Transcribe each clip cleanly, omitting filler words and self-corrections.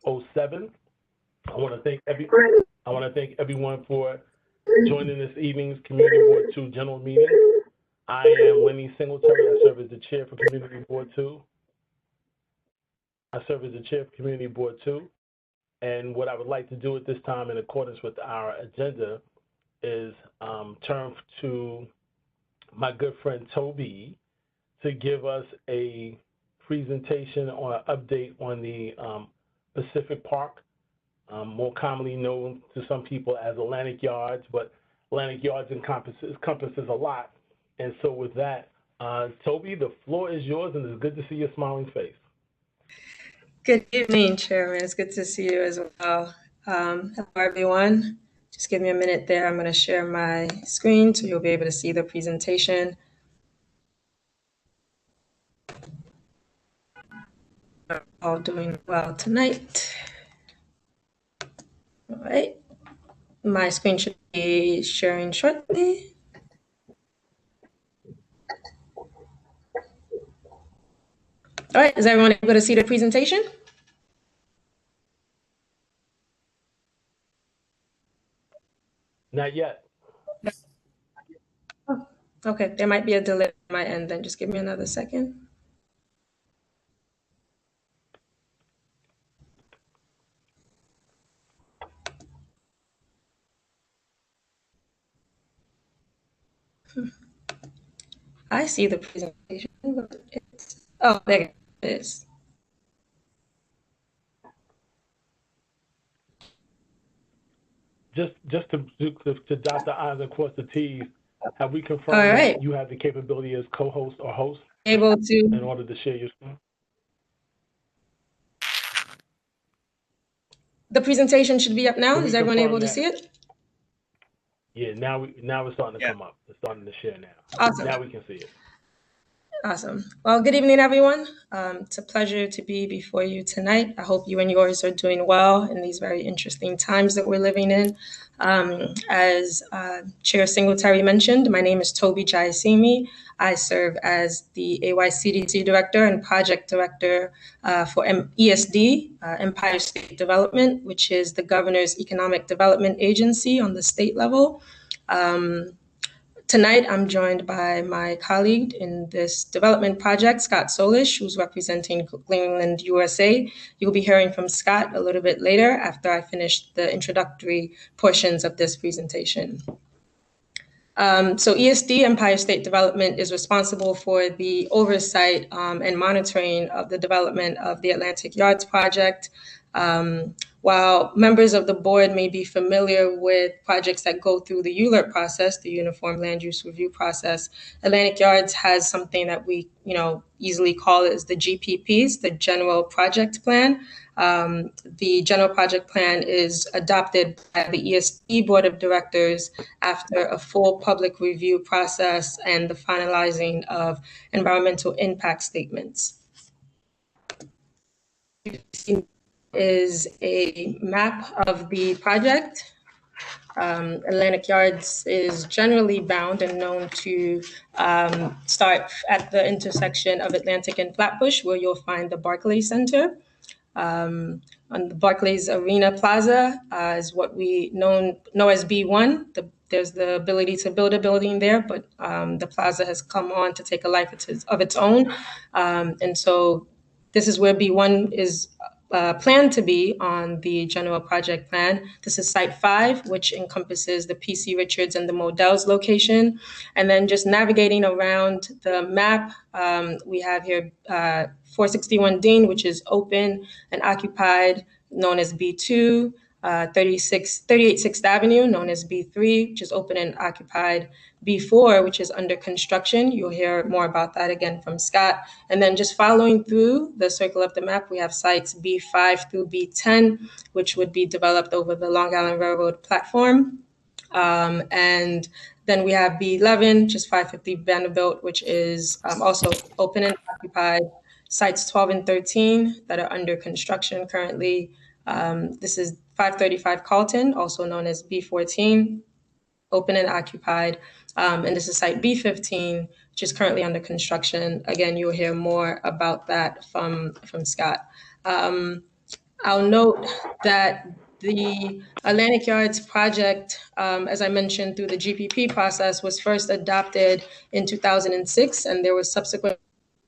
07. I want to thank everyone for joining this evening's Community Board 2 general meeting. I am Lenny Singletary. I serve as the chair for Community Board 2. And what I would like to do at this time, in accordance with our agenda, is turn to my good friend Tobi to give us a presentation or an update on the Pacific Park, more commonly known to some people as Atlantic Yards, but Atlantic Yards encompasses a lot. And so with that, Tobi, the floor is yours, and it's good to see your smiling face. Good evening, Chairman. It's good to see you as well. Hello, everyone. Just give me a minute there. I'm going to share my screen so you'll be able to see the presentation. We're all doing well tonight. All right. My screen should be sharing shortly. All right. Is everyone able to see the presentation? Not yet. Oh, okay. There might be a delay on my end. Then just give me another second. I see the presentation, but it's, oh, there it is. Just to dot the I's and cross the T's, have we confirmed that you have the capability as co-host or host able to in order to share your screen? The presentation should be up now. Is everyone able to see it? Yeah, now it's starting to come up. It's starting to share now. Awesome. Now we can see it. Awesome. Well, good evening, everyone. It's a pleasure to be before you tonight. I hope you and yours are doing well in these very interesting times that we're living in. As Chair Singletary mentioned, my name is Tobi Jaiyesimi. I serve as the AYCDC Director and Project Director for ESD, Empire State Development, which is the Governor's Economic Development Agency on the state level. Tonight, I'm joined by my colleague in this development project, Scott Solish, who's representing Greenland, USA. You'll be hearing from Scott a little bit later after I finish the introductory portions of this presentation. So ESD, Empire State Development, is responsible for the oversight and monitoring of the development of the Atlantic Yards project. While members of the board may be familiar with projects that go through the ULURP process, the Uniform Land Use Review process, Atlantic Yards has something that we, easily call it as the GPPs, the General Project Plan. The General Project Plan is adopted by the ESD Board of Directors after a full public review process and the finalizing of environmental impact statements. Is a map of the project. Atlantic Yards is generally bound and known to start at the intersection of Atlantic and Flatbush, where you'll find the Barclays Center. On the Barclays Arena Plaza is what we know as B1. There's the ability to build a building there, but the plaza has come on to take a life of its own. And so this is where B1 is planned to be on the general project plan. This is Site 5, which encompasses the PC Richards and the Modell's location. And then just navigating around the map, we have here 461 Dean, which is open and occupied, known as B2. 38 6th Avenue, known as B3, which is open and occupied. B4, which is under construction. You'll hear more about that again from Scott. And then just following through the circle of the map, we have sites B5 through B10, which would be developed over the Long Island Railroad platform. And then we have B11, just 550 Vanderbilt, which is also open and occupied. Sites 12 and 13 that are under construction currently. This is 535 Carlton, also known as B14, open and occupied. And this is site B15, which is currently under construction. Again, you'll hear more about that from Scott. I'll note that the Atlantic Yards project, as I mentioned, through the GPP process, was first adopted in 2006, and there were subsequent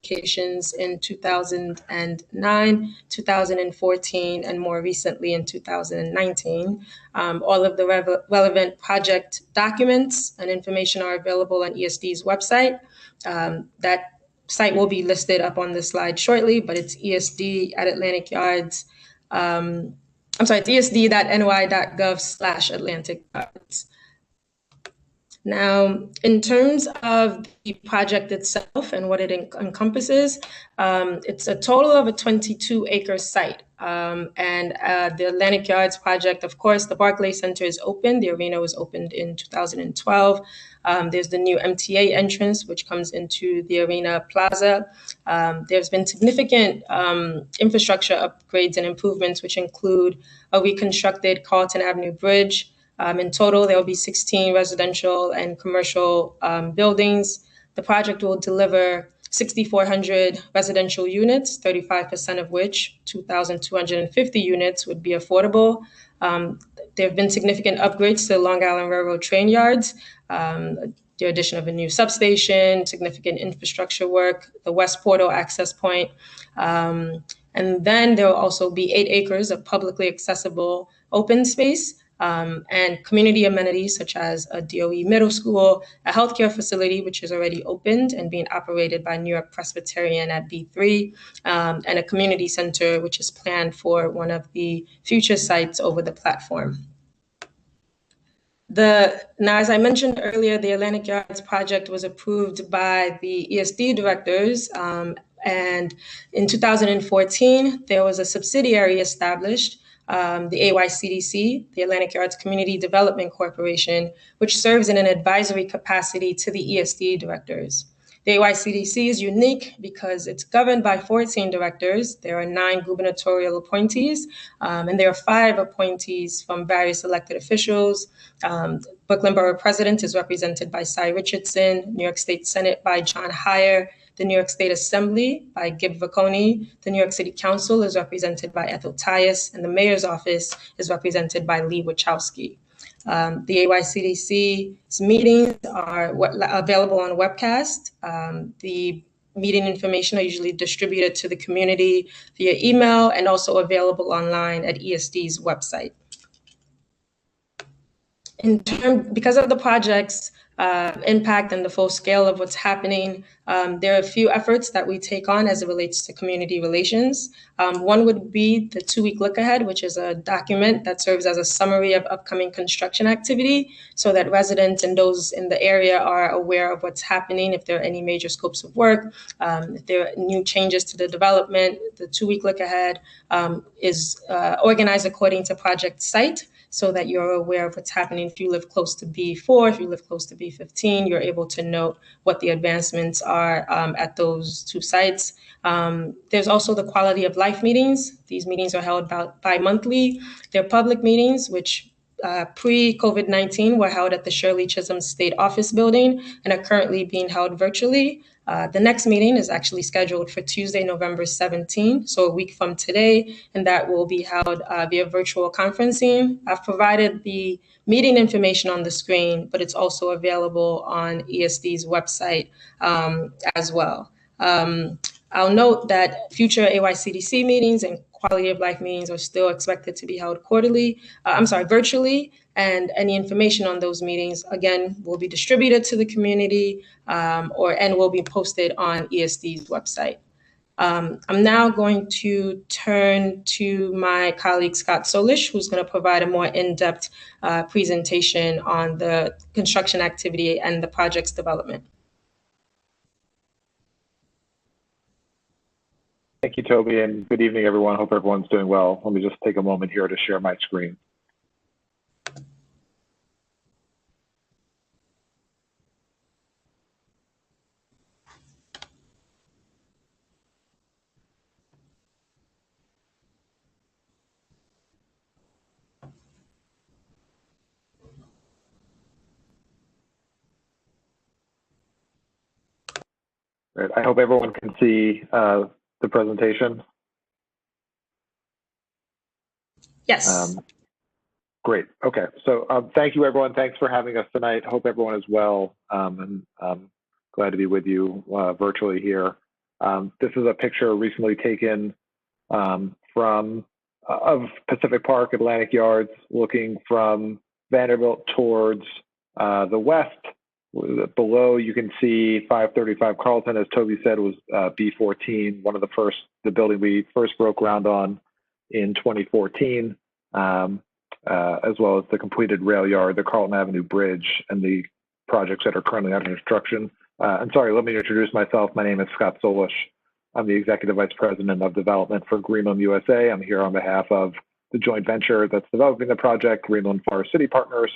applications in 2009, 2014, and more recently in 2019. All of the relevant project documents and information are available on ESD's website. That site will be listed up on the slide shortly, but it's ESD at Atlantic Yards. It's esd.ny.gov/Atlantic Yards. Now, in terms of the project itself and what it encompasses, it's a total of a 22-acre site. The Atlantic Yards project, of course, the Barclays Center is open. The arena was opened in 2012. There's the new MTA entrance, which comes into the arena plaza. There's been significant infrastructure upgrades and improvements, which include a reconstructed Carlton Avenue Bridge. In total, there will be 16 residential and commercial buildings. The project will deliver 6,400 residential units, 35% of which, 2,250 units, would be affordable. There have been significant upgrades to the Long Island Railroad train yards, the addition of a new substation, significant infrastructure work, the West Portal access point. And then there will also be 8 acres of publicly accessible open space and community amenities such as a DOE middle school, a healthcare facility, which is already opened and being operated by New York Presbyterian at B3, and a community center, which is planned for one of the future sites over the platform. Now, as I mentioned earlier, the Atlantic Yards project was approved by the ESD directors, and in 2014, there was a subsidiary established, the AYCDC, the Atlantic Yards Community Development Corporation, which serves in an advisory capacity to the ESD directors. The AYCDC is unique because it's governed by 14 directors. There are 9 gubernatorial appointees, and there are 5 appointees from various elected officials. Brooklyn Borough President is represented by Cy Richardson, New York State Senate by John Heyer, the New York State Assembly by Gib Vacconi, the New York City Council is represented by Ethel Tias, and the Mayor's Office is represented by Lee Wachowski. The AYCDC's meetings are available on webcast. The meeting information are usually distributed to the community via email and also available online at ESD's website. Because of the project's impact and the full scale of what's happening, there are a few efforts that we take on as it relates to community relations. One would be the 2-week look ahead, which is a document that serves as a summary of upcoming construction activity so that residents and those in the area are aware of what's happening, if there are any major scopes of work, if there are new changes to the development. The 2-week look ahead is organized according to project site, so that you're aware of what's happening. If you live close to B4, if you live close to B15, you're able to note what the advancements are at those 2 sites. There's also the quality of life meetings. These meetings are held bi-monthly. They're public meetings, which pre-COVID-19 were held at the Shirley Chisholm State Office Building and are currently being held virtually. The next meeting is actually scheduled for Tuesday, November 17, so a week from today, and that will be held via virtual conferencing. I've provided the meeting information on the screen, but it's also available on ESD's website as well. I'll note that future AYCDC meetings and quality of life meetings are still expected to be held virtually, and any information on those meetings, again, will be distributed to the community and will be posted on ESD's website. I'm now going to turn to my colleague, Scott Solish, who's going to provide a more in-depth presentation on the construction activity and the project's development. Thank you, Toby, and good evening, everyone. Hope everyone's doing well. Let me just take a moment here to share my screen. Great. I hope everyone can see the presentation. Yes. Great. Okay. So thank you, everyone. Thanks for having us tonight. Hope everyone is well, and glad to be with you virtually here. This is a picture recently taken of Pacific Park, Atlantic Yards, looking from Vanderbilt towards the west. Below, you can see 535 Carlton, as Toby said, was B14, the building we first broke ground on in 2014, as well as the completed rail yard, the Carlton Avenue Bridge, and the projects that are currently under construction. And sorry, let me introduce myself. My name is Scott Solish. I'm the Executive Vice President of Development for Greenland USA. I'm here on behalf of the joint venture that's developing the project, Greenland Forest City Partners.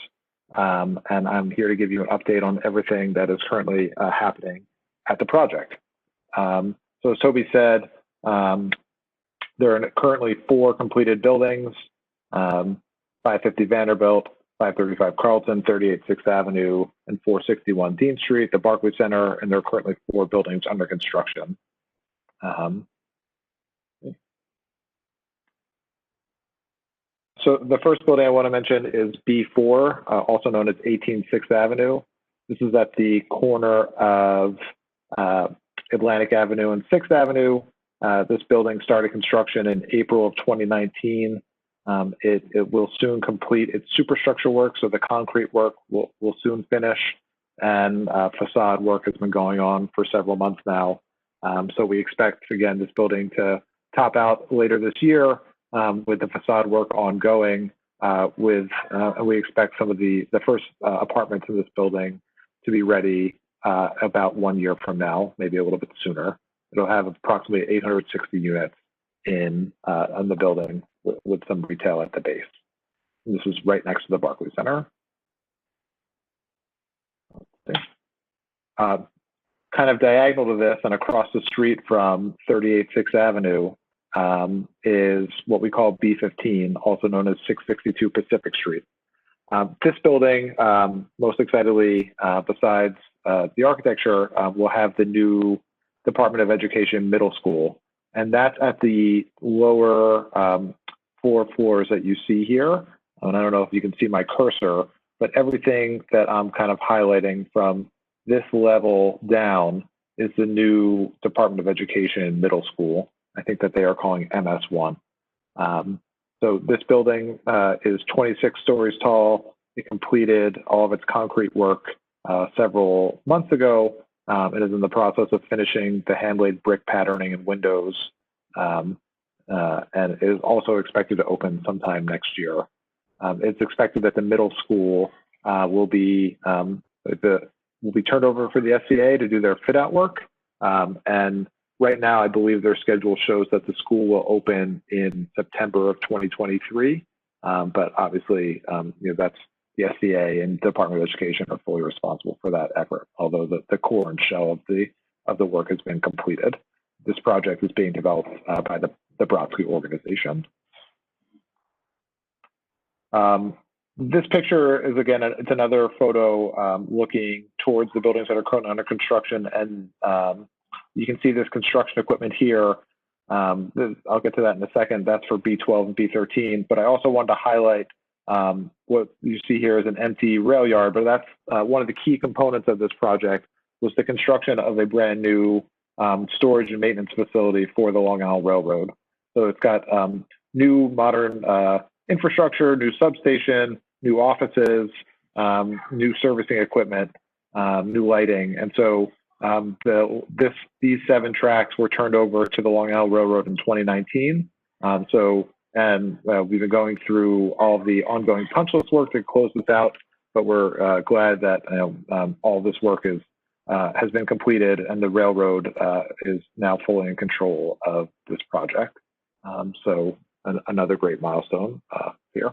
And I'm here to give you an update on everything that is currently happening at the project. So as Toby said, there are currently 4 completed buildings, 550 Vanderbilt, 535 Carlton, 38 6th Avenue, and 461 Dean Street, the Barclays Center, and there are currently 4 buildings under construction. So the first building I want to mention is B4, also known as 18 6th Avenue. This is at the corner of Atlantic Avenue and 6th Avenue. This building started construction in April of 2019. It will soon complete its superstructure work, so the concrete work will soon finish, and facade work has been going on for several months now. So we expect, again, this building to top out later this year with the facade work ongoing. We expect some of the first apartments in this building to be ready about 1 year from now, maybe a little bit sooner. It'll have approximately 860 units in the building with some retail at the base. And this is right next to the Barclays Center. Kind of diagonal to this and across the street from 38 6th Avenue is what we call B15, also known as 662 Pacific Street. This building, most excitedly, besides the architecture, will have the new Department of Education middle school. And that's at the lower 4 floors that you see here. And I don't know if you can see my cursor, but everything that I'm kind of highlighting from this level down is the new Department of Education middle school. I think that they are calling MS1. So this building is 26 stories tall. It completed all of its concrete work several months ago. It is in the process of finishing the hand-laid brick patterning and windows, and is also expected to open sometime next year. It's expected that the middle school will be turned over for the SCA to do their fit-out work. And right now, I believe their schedule shows that the school will open in September of 2023. But obviously, that's the SCA and Department of Education are fully responsible for that effort, although the core and shell of the work has been completed. This project is being developed by the Brodsky organization. This picture is, again, it's another photo looking towards the buildings that are currently under construction, and you can see this construction equipment here. I'll get to that in a second. That's for B12 and B13, but I also wanted to highlight what you see here is an empty rail yard, but that's one of the key components of this project was the construction of a brand new storage and maintenance facility for the Long Island Railroad. So it's got new modern infrastructure, new substation, new offices, new servicing equipment, new lighting. And so these 7 tracks were turned over to the Long Island Railroad in 2019. We've been going through all of the ongoing punch list work to close this out, but we're glad that all this work has been completed and the railroad is now fully in control of this project. So another great milestone here.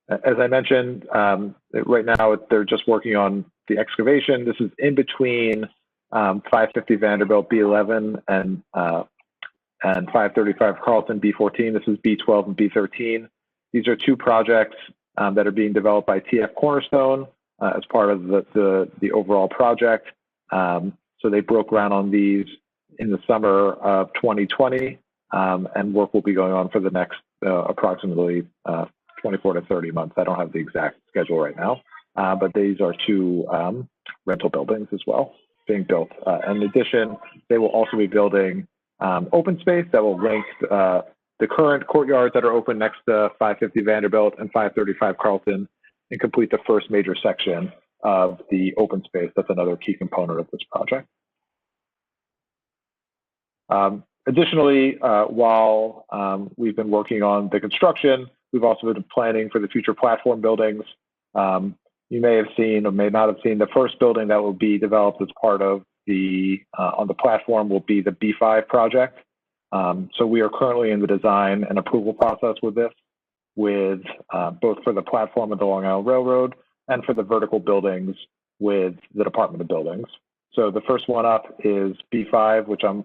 As I mentioned, right now they're just working on the excavation. This is in between 550 Vanderbilt B11 and 535 Carlton B14. This is B12 and B13. These are 2 projects that are being developed by TF Cornerstone as part of the overall project. So they broke ground on these in the summer of 2020. and work will be going on for the next approximately 24 to 30 months. I don't have the exact schedule right now, but these are 2 rental buildings as well being built. In addition, they will also be building open space that will link the current courtyards that are open next to 550 Vanderbilt and 535 Carlton and complete the first major section of the open space. That's another key component of this project. Additionally, while we've been working on the construction, we've also been planning for the future platform buildings. You may have seen or may not have seen the first building that will be developed as part of the on the platform will be the B5 project. So we are currently in the design and approval process with this, with both for the platform of the Long Island Railroad and for the vertical buildings with the Department of Buildings. So the first one up is B5, which I'm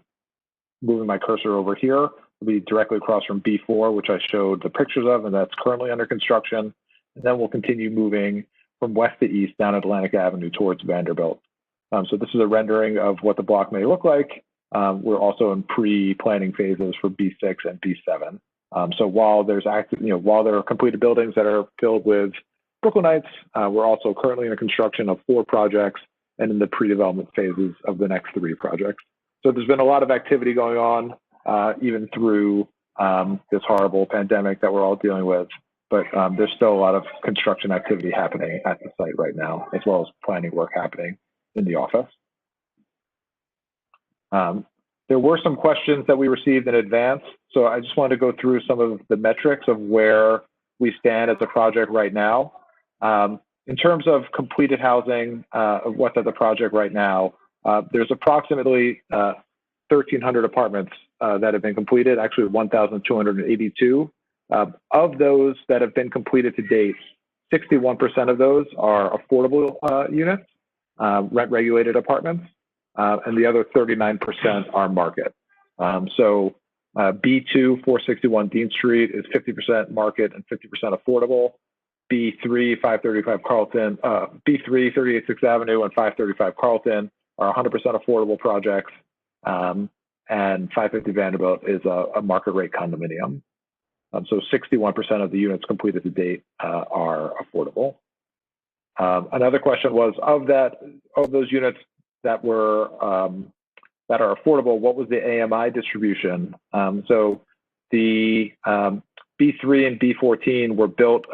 moving my cursor over here. It'll be directly across from B4, which I showed the pictures of, and that's currently under construction. And then we'll continue moving from west to east down Atlantic Avenue towards Vanderbilt. So this is a rendering of what the block may look like. We're also in pre-planning phases for B6 and B7. So while there's while there are completed buildings that are filled with Brooklynites, we're also currently in the construction of 4 projects and in the pre-development phases of the next 3 projects. So there's been a lot of activity going on, even through this horrible pandemic that we're all dealing with. But there's still a lot of construction activity happening at the site right now, as well as planning work happening in the office. There were some questions that we received in advance, so I just wanted to go through some of the metrics of where we stand as a project right now. In terms of completed housing of what's at the project right now, there's approximately 1,300 apartments that have been completed, actually 1,282. Of those that have been completed to date, 61% of those are affordable units, rent-regulated apartments, and the other 39% are market. So B2, 461 Dean Street is 50% market and 50% affordable. B3, 535 Carlton, B3, 38 6th Avenue and 535 Carlton are 100% affordable projects. And 550 Vanderbilt is a market rate condominium. So 61% of the units completed to date are affordable. Another question was, of those units that were that are affordable, what was the AMI distribution? So the B3 and B14 were built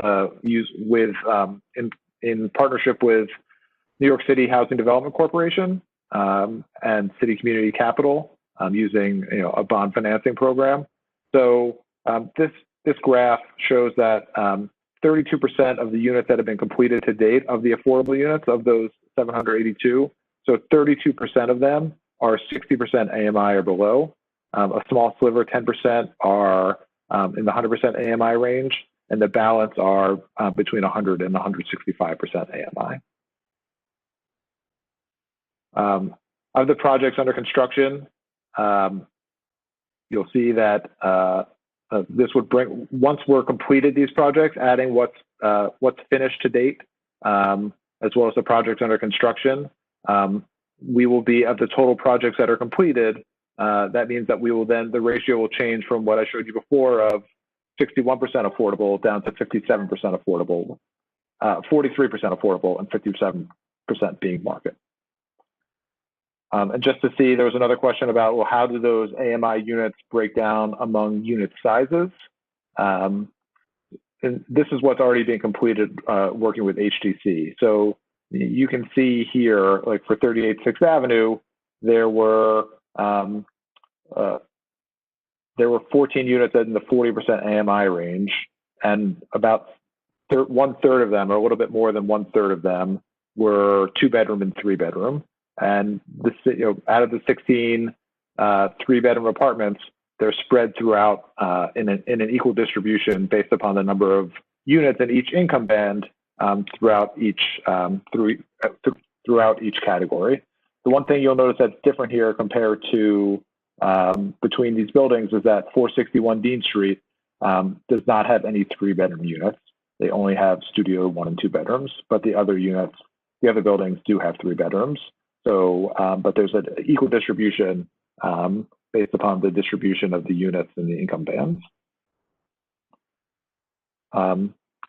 in partnership with New York City Housing Development Corporation and City Community Capital using a bond financing program. So this graph shows that 32% of the units that have been completed to date of the affordable units of those 782, so 32% of them are 60% AMI or below. A small sliver, 10%, are in the 100% AMI range, and the balance are between 100 and 165% AMI. Of the projects under construction, you'll see that this would bring, once we're completed these projects, adding what's finished to date, as well as the projects under construction, we will be, of the total projects that are completed, that means that we will then, the ratio will change from what I showed you before of 61% affordable down to 57% affordable, 43% affordable, and 57% being market. And just to see, there was another question about, well, how do those AMI units break down among unit sizes? And this is what's already being completed working with HDC. So you can see here, like for 38 6th Avenue, there were 14 units in the 40% AMI range, and about 1/3 of them, or a little bit more than 1/3 of them, were 2-bedroom and 3-bedroom. And this, out of the 16 3-bedroom apartments, they're spread throughout in an equal distribution based upon the number of units in each income band throughout each category. The one thing you'll notice that's different here compared to between these buildings is that 461 Dean Street does not have any 3-bedroom units. They only have studio 1 and 2 bedrooms, but the other units, the other buildings do have 3 bedrooms. So, but there's an equal distribution based upon the distribution of the units in the income bands.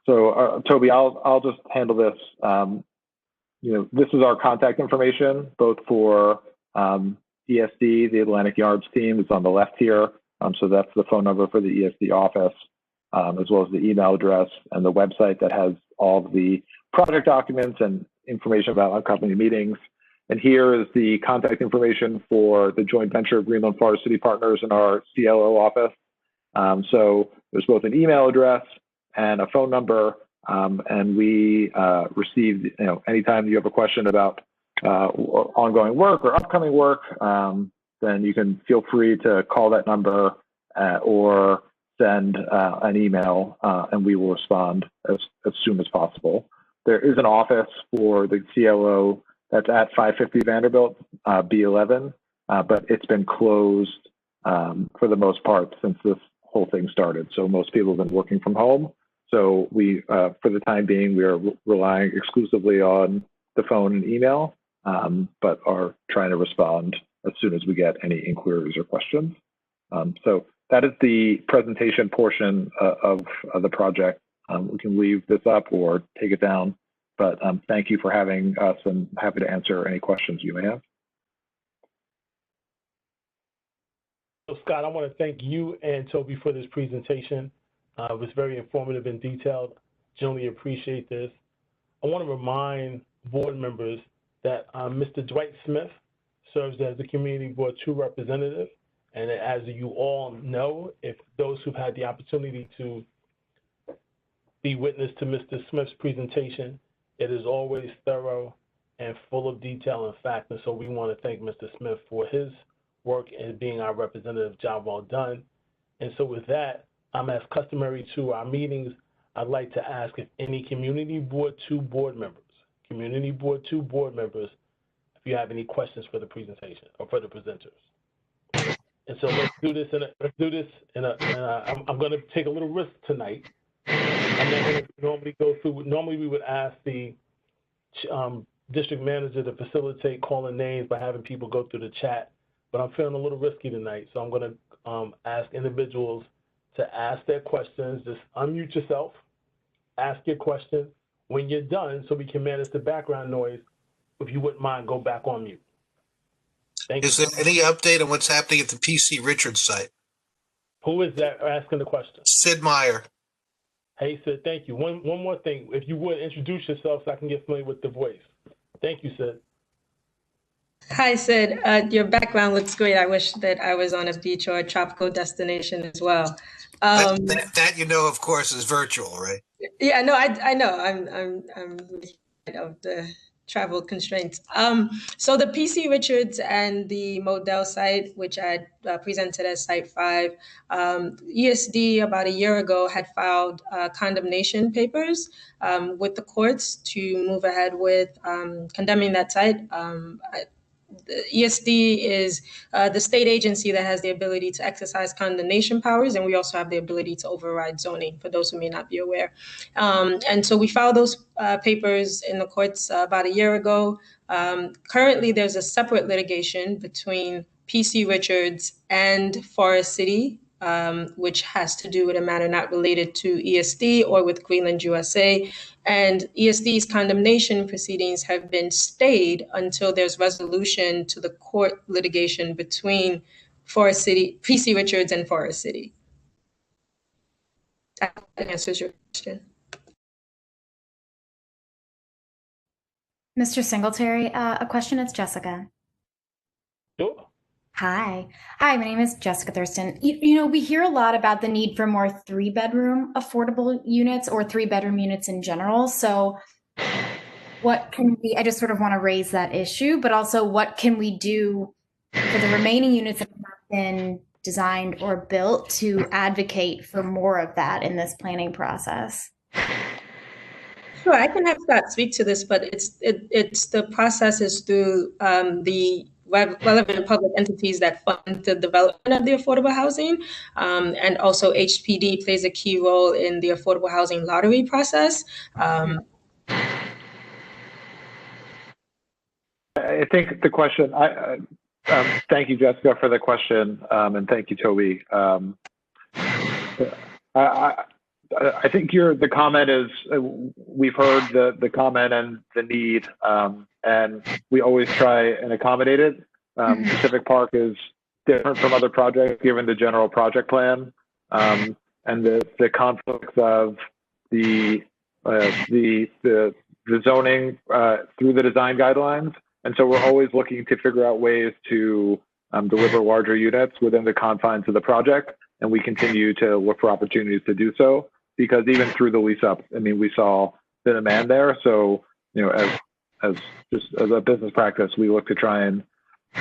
Toby, I'll just handle this. This is our contact information, both for ESD, the Atlantic Yards team. It's on the left here. So that's the phone number for the ESD office, as well as the email address and the website that has all of the project documents and information about upcoming meetings. And here is the contact information for the joint venture Greenland Forest City Partners in our CLO office. So there's both an email address and a phone number. And we receive, anytime you have a question about ongoing work or upcoming work, then you can feel free to call that number or send an email, and we will respond as soon as possible. There is an office for the CLO that's at 550 Vanderbilt, B11, but it's been closed for the most part since this whole thing started. So most people have been working from home. So we, for the time being, we are relying exclusively on the phone and email, but are trying to respond as soon as we get any inquiries or questions. So that is the presentation portion of the project. We can leave this up or take it down, but thank you for having us, and happy to answer any questions you may have. So Scott, I want to thank you and Toby for this presentation. It was very informative and detailed. Generally appreciate this. I want to remind board members that Mr. Dwight Smith serves as the Community Board 2 representative. And as you all know, if those who've had the opportunity to be witness to Mr. Smith's presentation, it is always thorough and full of detail and fact. And so we want to thank Mr. Smith for his work and being our representative. Job well done. And so with that, as customary to our meetings, I'd like to ask if any Community Board 2 board members, if you have any questions for the presentation or for the presenters. And so let's do this. I'm going to take a little risk tonight. I'm not going to normally go through. Normally, we would ask the district manager to facilitate calling names by having people go through the chat. But I'm feeling a little risky tonight, so I'm going to ask individuals to ask their questions. Just unmute yourself, ask your question. When you're done, so we can manage the background noise, if you wouldn't mind, go back on mute. Thank you. Is there any update on what's happening at the PC Richards site? Who is that asking the question? Sid Meyer. Hey, Sid, thank you. One more thing. If you would, introduce yourself so I can get familiar with the voice. Thank you, Sid. Hi, Sid. Your background looks great. I wish that I was on a beach or a tropical destination as well. That of course, is virtual, right? Yeah, no, I know. I'm of the travel constraints. So the PC Richards and the Model site, which I presented as Site 5, ESD about a year ago had filed condemnation papers with the courts to move ahead with condemning that site. The ESD is the state agency that has the ability to exercise condemnation powers, and we also have the ability to override zoning, for those who may not be aware. And so we filed those papers in the courts about a year ago. Currently, there's a separate litigation between PC Richards and Forest City, which has to do with a matter not related to ESD or with Greenland USA. And ESD's condemnation proceedings have been stayed until there's resolution to the court litigation between Forest City, PC Richards and Forest City. That answers your question. Mr. Singletary, a question. It's Jessica. Sure. Hi, my name is Jessica Thurston. We hear a lot about the need for more 3-bedroom affordable units or 3-bedroom units in general. So what can we, I just sort of want to raise that issue, but also what can we do for the remaining units that have not been designed or built to advocate for more of that in this planning process? Sure, I can have Scott speak to this, but it's the process is through the relevant public entities that fund the development of the affordable housing. And also HPD plays a key role in the affordable housing lottery process. I think the question, Thank you, Jessica, for the question, and thank you, Toby. I think the comment is, we've heard the comment and the need, and we always try and accommodate it. Pacific Park is different from other projects given the general project plan, and the conflicts of the zoning through the design guidelines. And so we're always looking to figure out ways to deliver larger units within the confines of the project. And we continue to look for opportunities to do so, because even through the lease up, I mean, we saw the demand there. So, you know, as a business practice, we look to try and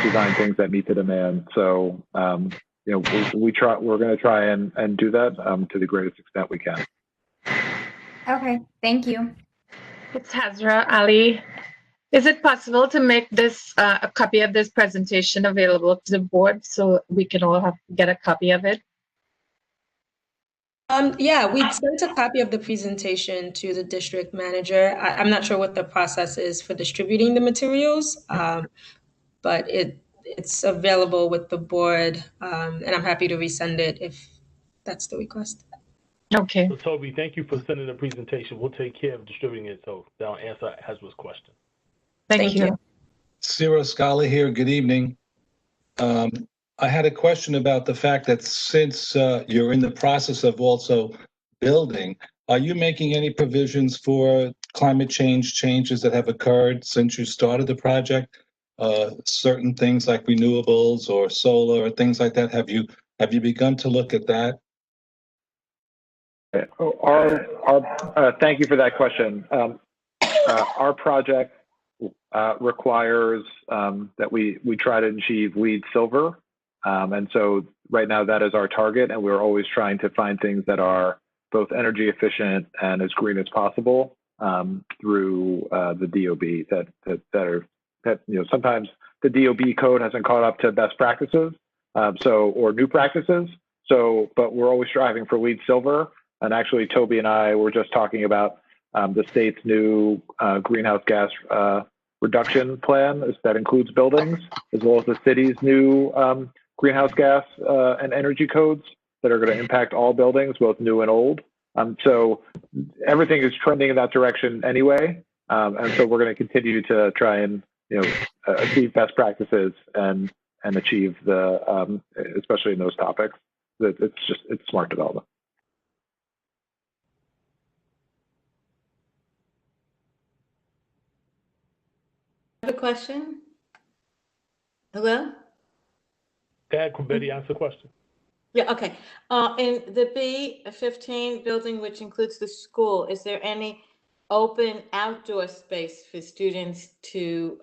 design things that meet the demand. So, you know, we're going to try and do that to the greatest extent we can. Okay, thank you. It's Hazra Ali. Is it possible to make this a copy of this presentation available to the board so we can all get a copy of it? Yeah, we sent a copy of the presentation to the district manager. I'm not sure what the process is for distributing the materials, but it's available with the board, and I'm happy to resend it if that's the request. Okay. So Toby, thank you for sending the presentation. We'll take care of distributing it, so that'll answer Hazra's question. Thank you. Ciro Scala here. Good evening. I had a question about the fact that since you're in the process of also building, are you making any provisions for climate changes that have occurred since you started the project? Certain things like renewables or solar or things like that. Have you begun to look at that? Thank you for that question. Our project requires that we try to achieve LEED Silver. And so right now that is our target, and we're always trying to find things that are both energy efficient and as green as possible through the DOB that you know, sometimes the DOB code hasn't caught up to best practices, or new practices. So, but we're always striving for LEED Silver. And actually, Toby and I were just talking about the state's new greenhouse gas reduction plan that includes buildings, as well as the city's new greenhouse gas and energy codes that are going to impact all buildings, both new and old. So everything is trending in that direction anyway. And so we're going to continue to try and, you know, achieve best practices and achieve the, especially in those topics, that it's smart development. I have a question. Hello? Go ahead, Betty, ask the question. Yeah, okay. In the B15 building, which includes the school, is there any open outdoor space for students to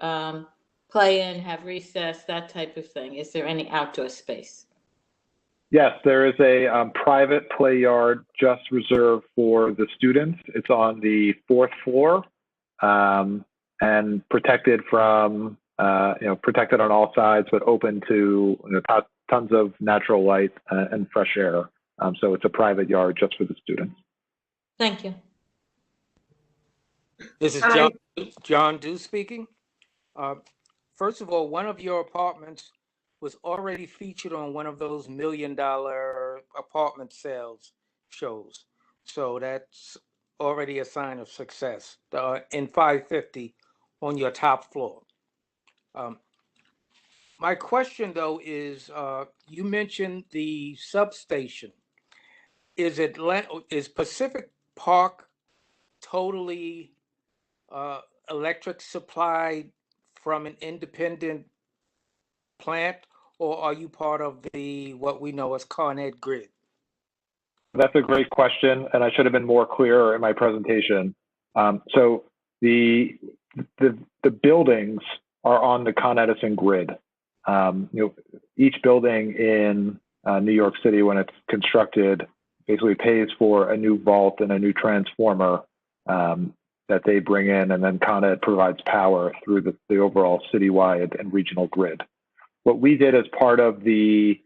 play in, have recess, that type of thing? Is there any outdoor space? Yes, there is a private play yard just reserved for the students. It's on the 4th floor and protected from, you know, protected on all sides, but open to, you know, tons of natural light and fresh air. So it's a private yard just for the students. Thank you. This is John Dew speaking. First of all, one of your apartments was already featured on one of those $1 million apartment sales shows. So that's already a sign of success in 550 on your top floor. My question though is, you mentioned the substation. Is Pacific Park totally electric supplied from an independent plant, or are you part of the what we know as Con Ed grid? That's a great question, and I should have been more clear in my presentation. So the buildings are on the Con Edison grid. You know, each building in New York City, when it's constructed, basically pays for a new vault and a new transformer that they bring in, and then Con Ed provides power through the overall citywide and regional grid. What we did as part of the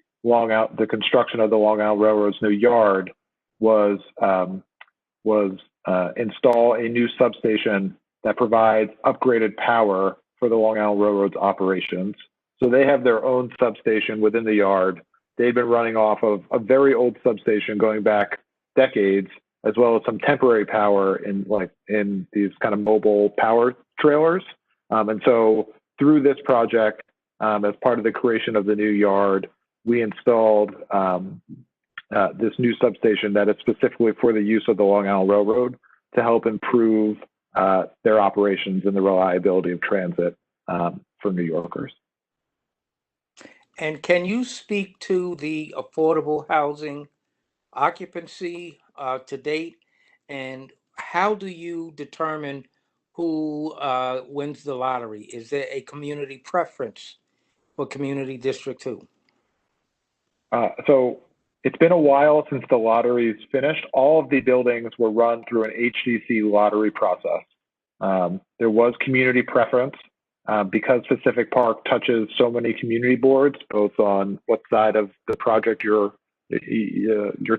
construction of the Long Island Railroad's new yard was install a new substation that provides upgraded power for the Long Island Railroad's operations. So they have their own substation within the yard. They've been running off of a very old substation going back decades, as well as some temporary power in these kind of mobile power trailers. And so through this project, as part of the creation of the new yard, we installed this new substation that is specifically for the use of the Long Island Railroad to help improve their operations and the reliability of transit for New Yorkers. And can you speak to the affordable housing occupancy to date? And how do you determine who wins the lottery? Is there a community preference for Community District 2? So it's been a while since the lottery's finished. All of the buildings were run through an HDC lottery process. There was community preference because Pacific Park touches so many community boards, both on what side of the project you're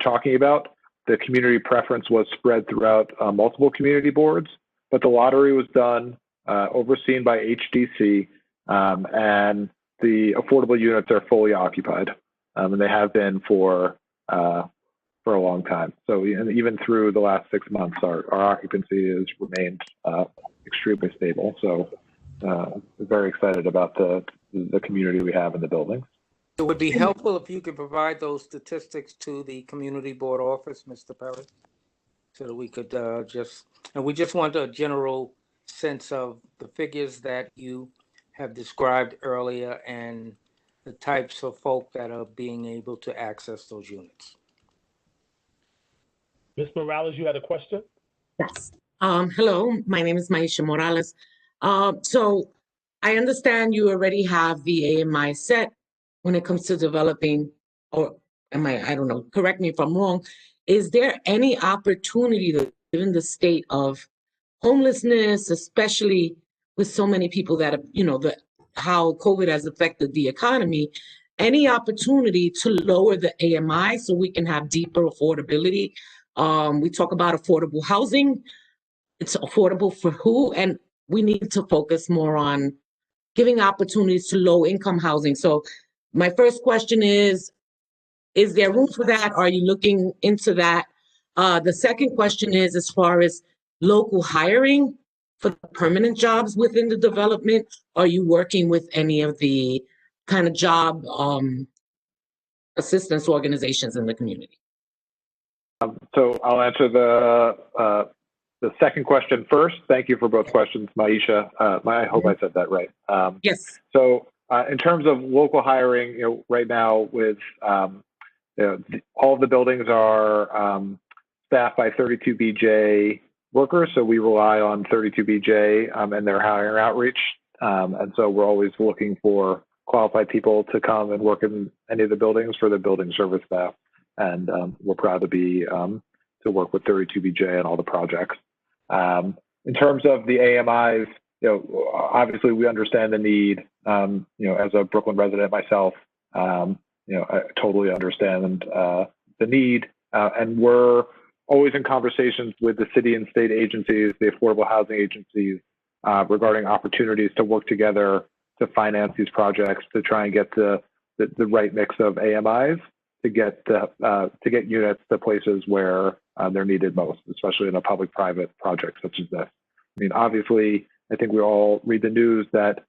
talking about. The community preference was spread throughout multiple community boards, but the lottery was done, overseen by HDC, and the affordable units are fully occupied, and they have been for a long time. So even through the last 6 months, our occupancy has remained extremely stable. So we're very excited about the community we have in the buildings. It would be helpful if you could provide those statistics to the community board office, Mr. Perry, so that we could and we just want a general sense of the figures that you have described earlier and the types of folk that are being able to access those units. Ms. Morales, you had a question? Yes. Hello, my name is Maisha Morales. So I understand you already have the AMI set when it comes to developing, or I don't know, correct me if I'm wrong. Is there any opportunity to, given the state of homelessness, especially with so many people that have, how COVID has affected the economy, any opportunity to lower the AMI so we can have deeper affordability? We talk about affordable housing. It's affordable for who? And we need to focus more on giving opportunities to low income housing. So my first question is there room for that? Are you looking into that? The second question is, as far as local hiring for the permanent jobs within the development, are you working with any of the kind of job assistance organizations in the community? So I'll answer the second question first. Thank you for both questions, Maisha. I hope I said that right. Yes. So in terms of local hiring, right now with all of the buildings are staffed by 32BJ workers, so we rely on 32BJ and their hiring outreach. And so we're always looking for qualified people to come and work in any of the buildings for the building service staff. And we're proud to be to work with 32BJ and all the projects. In terms of the AMIs, obviously we understand the need. As a Brooklyn resident myself, I totally understand the need, and we're always in conversations with the city and state agencies, the affordable housing agencies, regarding opportunities to work together to finance these projects to try and get the right mix of AMIs to get units to places where they're needed most, especially in a public-private project such as this. I mean, obviously, I think we all read the news that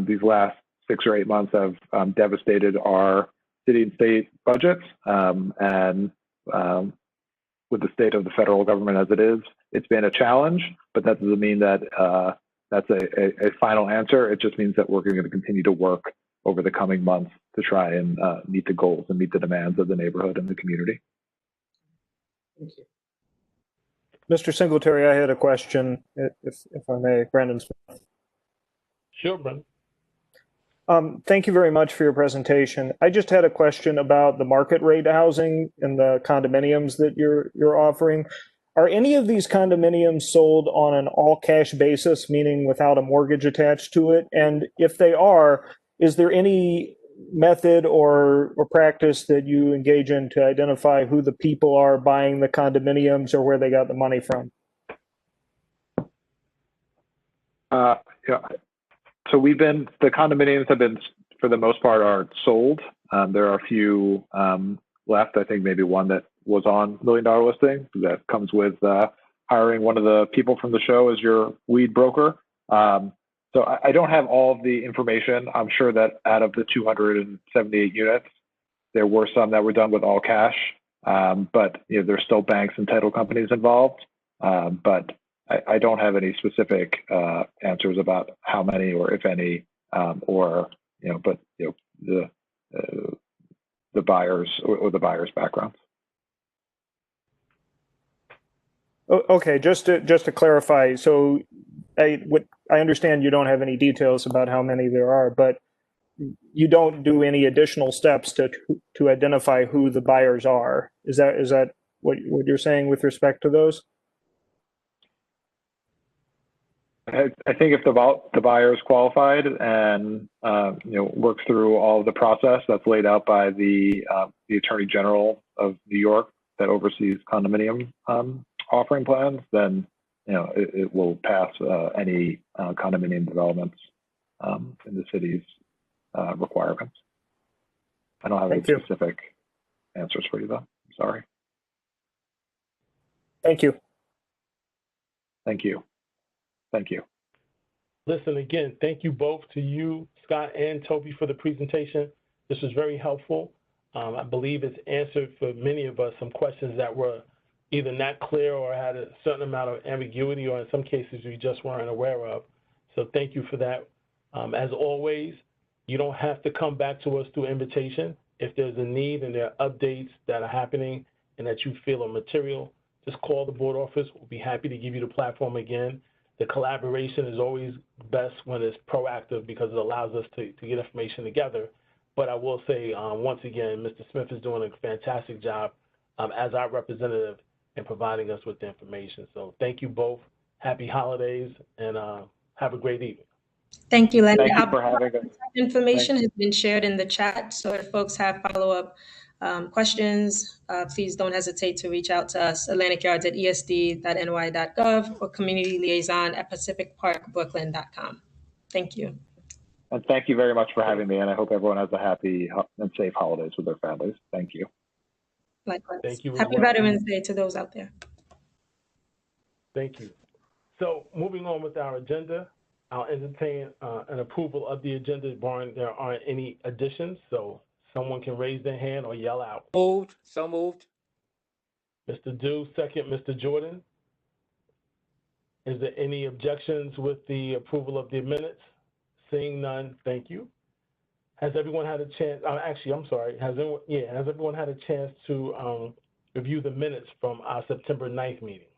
these last 6 or 8 months have devastated our city and state budgets, and with the state of the federal government as it is, it's been a challenge, but that doesn't mean that that's a final answer. It just means that we're going to continue to work over the coming months to try and meet the goals and meet the demands of the neighborhood and the community. Thank you. Mr. Singletary, I had a question, if I may, Brandon Smith. Sure, Brandon. Thank you very much for your presentation. I just had a question about the market rate housing and the condominiums that you're offering. Are any of these condominiums sold on an all cash basis, meaning without a mortgage attached to it? And if they are, is there any method or practice that you engage in to identify who the people are buying the condominiums or where they got the money from? Yeah. So the condominiums have been for the most part, are sold. There are a few left. I think maybe one that was on $1 Million Listing that comes with hiring one of the people from the show as your lead broker. So I don't have all of the information. I'm sure that out of the 278 units, there were some that were done with all cash, but there's still banks and title companies involved. But I don't have any specific answers about how many or if any, but the buyers or the buyers' backgrounds. Okay, just to clarify, so I understand you don't have any details about how many there are, but you don't do any additional steps to identify who the buyers are. Is that what you're saying with respect to those? I think if the buyer is qualified and works through all of the process that's laid out by the Attorney General of New York that oversees condominium offering plans, then it will pass any condominium developments in the city's requirements. I don't have any specific answers for you though. I'm sorry. Thank you. Thank you. Thank you. Listen, again, thank you both to you, Scott and Toby, for the presentation. This was very helpful. I believe it's answered for many of us some questions that were either not clear or had a certain amount of ambiguity, or in some cases we just weren't aware of. So thank you for that. As always, you don't have to come back to us through invitation. If there's a need and there are updates that are happening and that you feel are material, just call the board office. We'll be happy to give you the platform again. The collaboration is always best when it's proactive because it allows us to get information together. But I will say, once again, Mr. Smith is doing a fantastic job as our representative in providing us with the information. So thank you both. Happy holidays, and have a great evening. Thank you, Lenny. Thank you for having us. Information has been shared in the chat, so if folks have follow-up questions, please don't hesitate to reach out to us, atlanticyards@esd.ny.gov or communityliaison@pacificparkbrooklyn.com. Thank you. And thank you very much for having me, and I hope everyone has a happy and safe holidays with their families. Thank you. Likewise. Thank you. Happy Veterans Day to those out there. Thank you. So moving on with our agenda, I'll entertain an approval of the agenda, barring there aren't any additions. So someone can raise their hand or yell out. Moved. So moved. Mr. Dew, second. Mr. Jordan. Is there any objections with the approval of the minutes? Seeing none, thank you. Has everyone had a chance? Actually, I'm sorry. Has everyone had a chance to review the minutes from our September 9th meeting?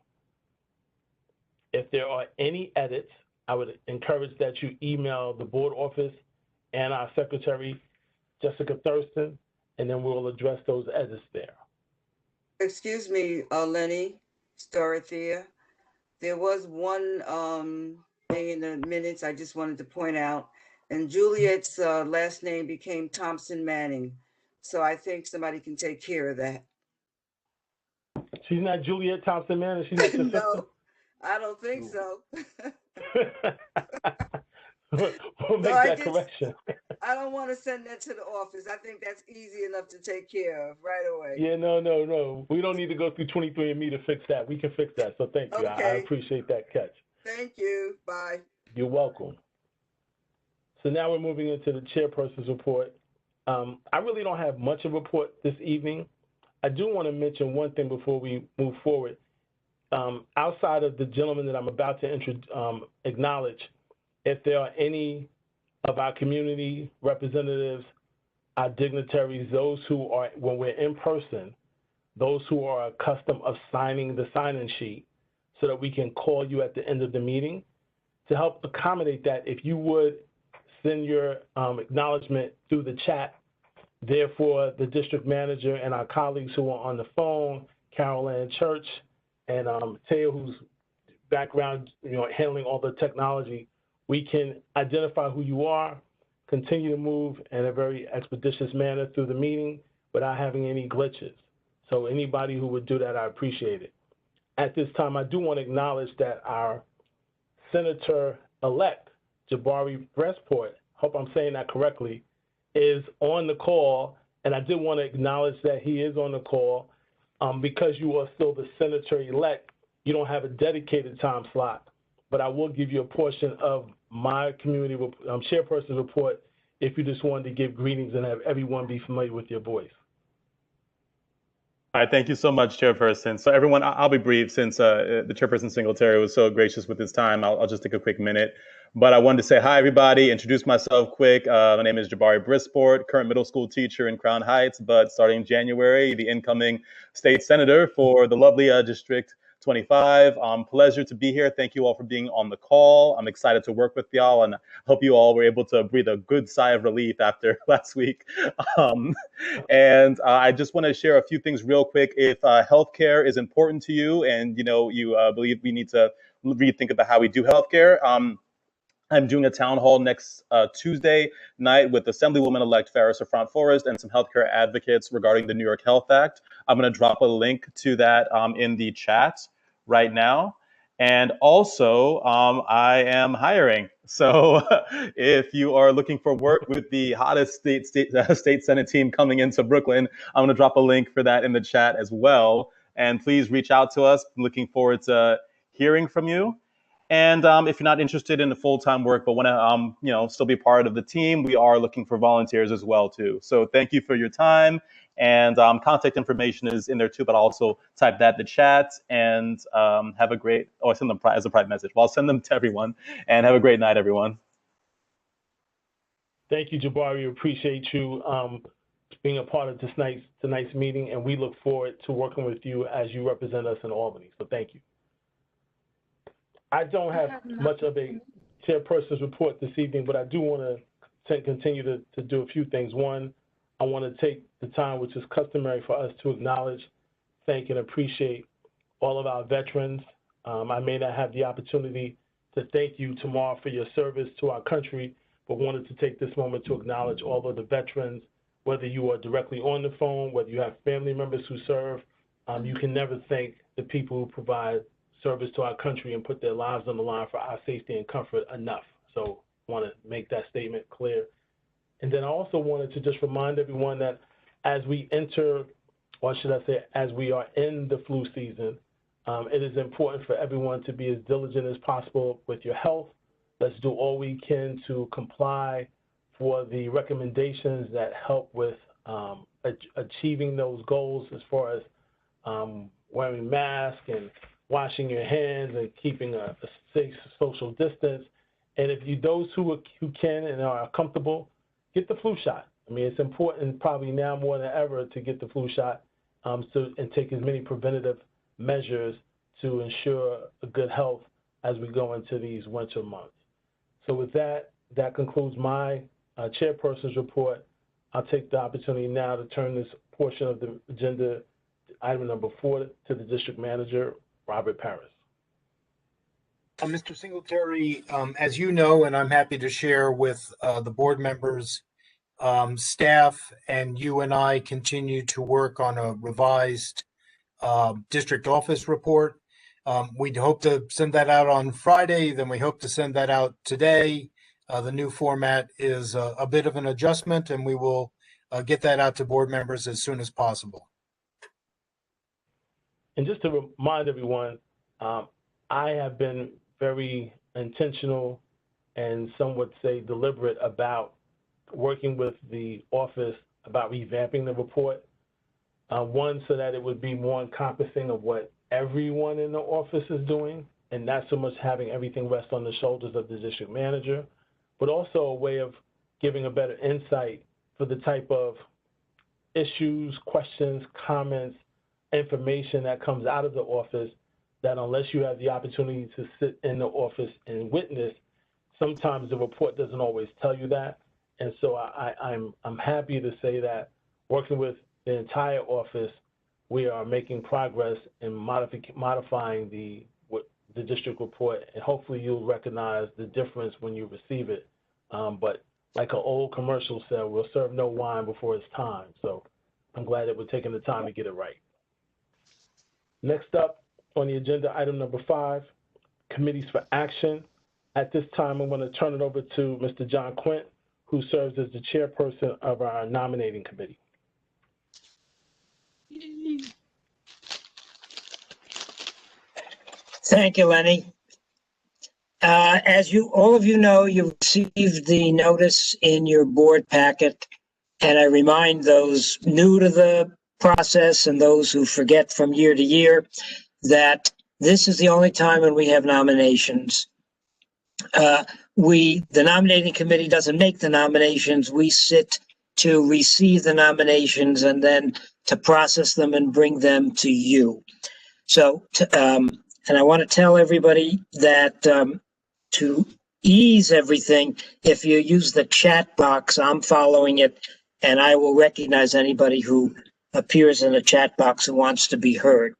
If there are any edits, I would encourage that you email the board office and our secretary, Jessica Thurston, and then we'll address those edits there. Excuse me, Lenny, Dorothea. There was one thing in the minutes I just wanted to point out, and Juliet's last name became Thompson Manning. So I think somebody can take care of that. She's not Juliet Thompson Manning? She's not your sister? No, I don't think so. We'll make that correction. I don't want to send that to the office. I think that's easy enough to take care of right away. Yeah, no. We don't need to go through 23andMe to fix that. We can fix that. So thank you. Okay. I appreciate that catch. Thank you. Bye. You're welcome. So now we're moving into the chairperson's report. I really don't have much of a report this evening. I do want to mention one thing before we move forward. Outside of the gentleman that I'm about to acknowledge, if there are any of our community representatives, our dignitaries, those who are, when we're in person, those who are accustomed of signing the sign-in sheet so that we can call you at the end of the meeting, to help accommodate that, if you would send your acknowledgement through the chat. Therefore, the district manager and our colleagues who are on the phone, Carol Ann Church and Teo, whose background, handling all the technology, we can identify who you are, continue to move in a very expeditious manner through the meeting without having any glitches. So anybody who would do that, I appreciate it. At this time, I do want to acknowledge that our Senator-elect, Jabari Brisport, hope I'm saying that correctly, is on the call, and I did want to acknowledge that he is on the call. Because you are still the senator-elect, you don't have a dedicated time slot, but I will give you a portion of my community chairperson report if you just wanted to give greetings and have everyone be familiar with your voice. All right, thank you so much, Chairperson. So everyone, I'll be brief since the Chairperson Singletary was so gracious with his time. I'll just take a quick minute. But I wanted to say hi, everybody, introduce myself quick. My name is Jabari Brisport, current middle school teacher in Crown Heights, but starting January, the incoming state senator for the lovely District 25. Pleasure to be here. Thank you all for being on the call. I'm excited to work with y'all, and I hope you all were able to breathe a good sigh of relief after last week. I just want to share a few things real quick. If healthcare is important to you, and you believe we need to rethink about how we do healthcare, I'm doing a town hall next Tuesday night with Assemblywoman-elect Farrah Safran Forrest and some healthcare advocates regarding the New York Health Act. I'm going to drop a link to that in the chat right now. And also, I am hiring. So if you are looking for work with the hottest state Senate team coming into Brooklyn, I'm going to drop a link for that in the chat as well. And please reach out to us. I'm looking forward to hearing from you. And if you're not interested in the full-time work, but want to, still be part of the team, we are looking for volunteers as well, too. So thank you for your time. And contact information is in there, too, but I'll also type that in the chat and have a great, send them as a private message. Well, I'll send them to everyone and have a great night, everyone. Thank you, Jabari. We appreciate you being a part of tonight's meeting, and we look forward to working with you as you represent us in Albany. So thank you. I don't have much of a chairperson's report this evening, but I do want to continue to do a few things. One, I want to take the time, which is customary for us, to acknowledge, thank, and appreciate all of our veterans. I may not have the opportunity to thank you tomorrow for your service to our country, but wanted to take this moment to acknowledge all of the veterans, whether you are directly on the phone, whether you have family members who serve. You can never thank the people who provide service to our country and put their lives on the line for our safety and comfort enough. So I want to make that statement clear. And then I also wanted to just remind everyone that as we enter, or should I say, as we are in the flu season, it is important for everyone to be as diligent as possible with your health. Let's do all we can to comply for the recommendations that help with achieving those goals as far as wearing masks and washing your hands and keeping a safe social distance. And if those who can and are comfortable, get the flu shot. I mean, it's important probably now more than ever to get the flu shot and take as many preventative measures to ensure a good health as we go into these winter months. So with that, that concludes my chairperson's report. I'll take the opportunity now to turn this portion of the agenda, item number 4, to the district manager, Robert Paris. Mr. Singletary, as you know, and I'm happy to share with the board members, staff and you and I continue to work on a revised district office report. We'd hope to send that out on Friday, then we hope to send that out today. The new format is a bit of an adjustment, and we will get that out to board members as soon as possible. And just to remind everyone, I have been very intentional and some would say deliberate about working with the office about revamping the report. One, so that it would be more encompassing of what everyone in the office is doing, and not so much having everything rest on the shoulders of the district manager, but also a way of giving a better insight for the type of issues, questions, comments, information that comes out of the office that, unless you have the opportunity to sit in the office and witness, sometimes the report doesn't always tell you that. And so I'm happy to say that working with the entire office, we are making progress in modifying the district report, and hopefully you'll recognize the difference when you receive it. But like an old commercial said, we'll serve no wine before it's time. So I'm glad that we're taking the time to get it right. Next up on the agenda, item number 5, committees for action. At this time, I'm going to turn it over to Mr. John Quint, who serves as the chairperson of our nominating committee. Thank you, Lenny. As all of you know, you received the notice in your board packet, and I remind those new to the process and those who forget from year to year that this is the only time when we have nominations. The nominating committee doesn't make the nominations. We sit to receive the nominations and then to process them and bring them to you. So, and I want to tell everybody that to ease everything, if you use the chat box, I'm following it, and I will recognize anybody who appears in the chat box who wants to be heard.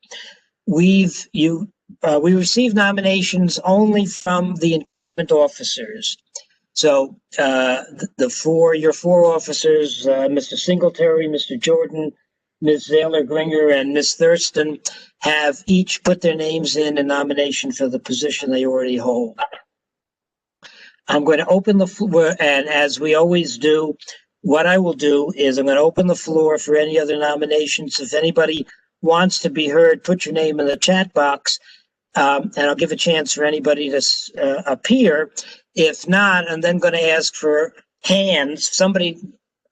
We receive nominations only from the incumbent officers. So your four officers, Mr. Singletary, Mr. Jordan, Ms. Zaylor-Gringer, and Ms. Thurston, have each put their names in a nomination for the position they already hold. I'm going to open the floor, and as we always do, what I will do is I'm going to open the floor for any other nominations. If anybody wants to be heard, put your name in the chat box, and I'll give a chance for anybody to appear. If not, I'm then going to ask for hands.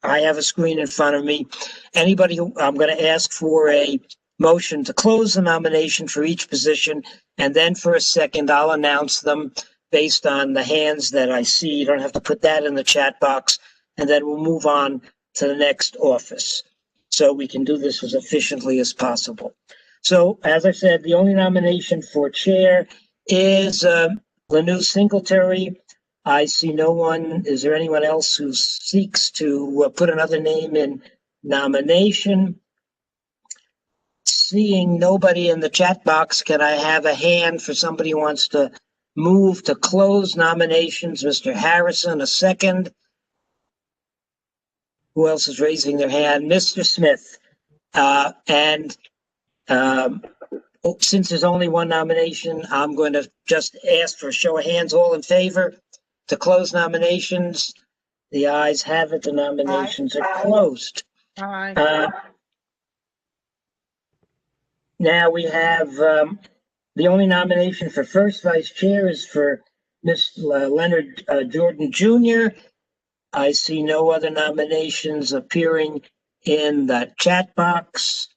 I have a screen in front of me. I'm going to ask for a motion to close the nomination for each position, and then for a second, I'll announce them based on the hands that I see. You don't have to put that in the chat box, and then we'll move on to the next office so we can do this as efficiently as possible. So, as I said, the only nomination for chair is Lanu Singletary. I see no one. Is there anyone else who seeks to put another name in nomination? Seeing nobody in the chat box, can I have a hand for somebody who wants to move to close nominations? Mr. Harrison, a second. Who else is raising their hand? Mr. Smith. Since there's only one nomination, I'm going to just ask for a show of hands. All in favor to close nominations? The ayes have it. The nominations are closed. Now we have the only nomination for first vice chair is for Ms. Leonard Jordan Jr. I see no other nominations appearing in the chat box.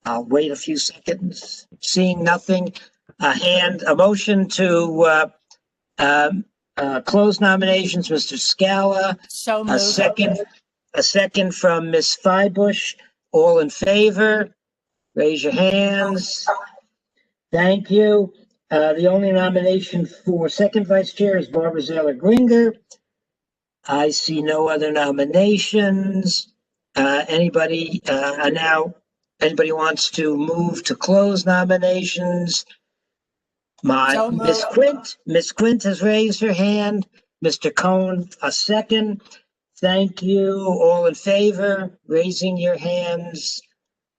I'll wait a few seconds. Seeing nothing, a motion to close nominations, Mr. Scala. So moved. A second from Ms. Feibush. All in favor? Raise your hands. Thank you. The only nomination for second vice chair is Barbara Zaylor-Gringer. I see no other nominations. Anybody wants to move to close nominations? Miss Quint has raised her hand. Mr. Cohn, a second. Thank you. All in favor, raising your hands.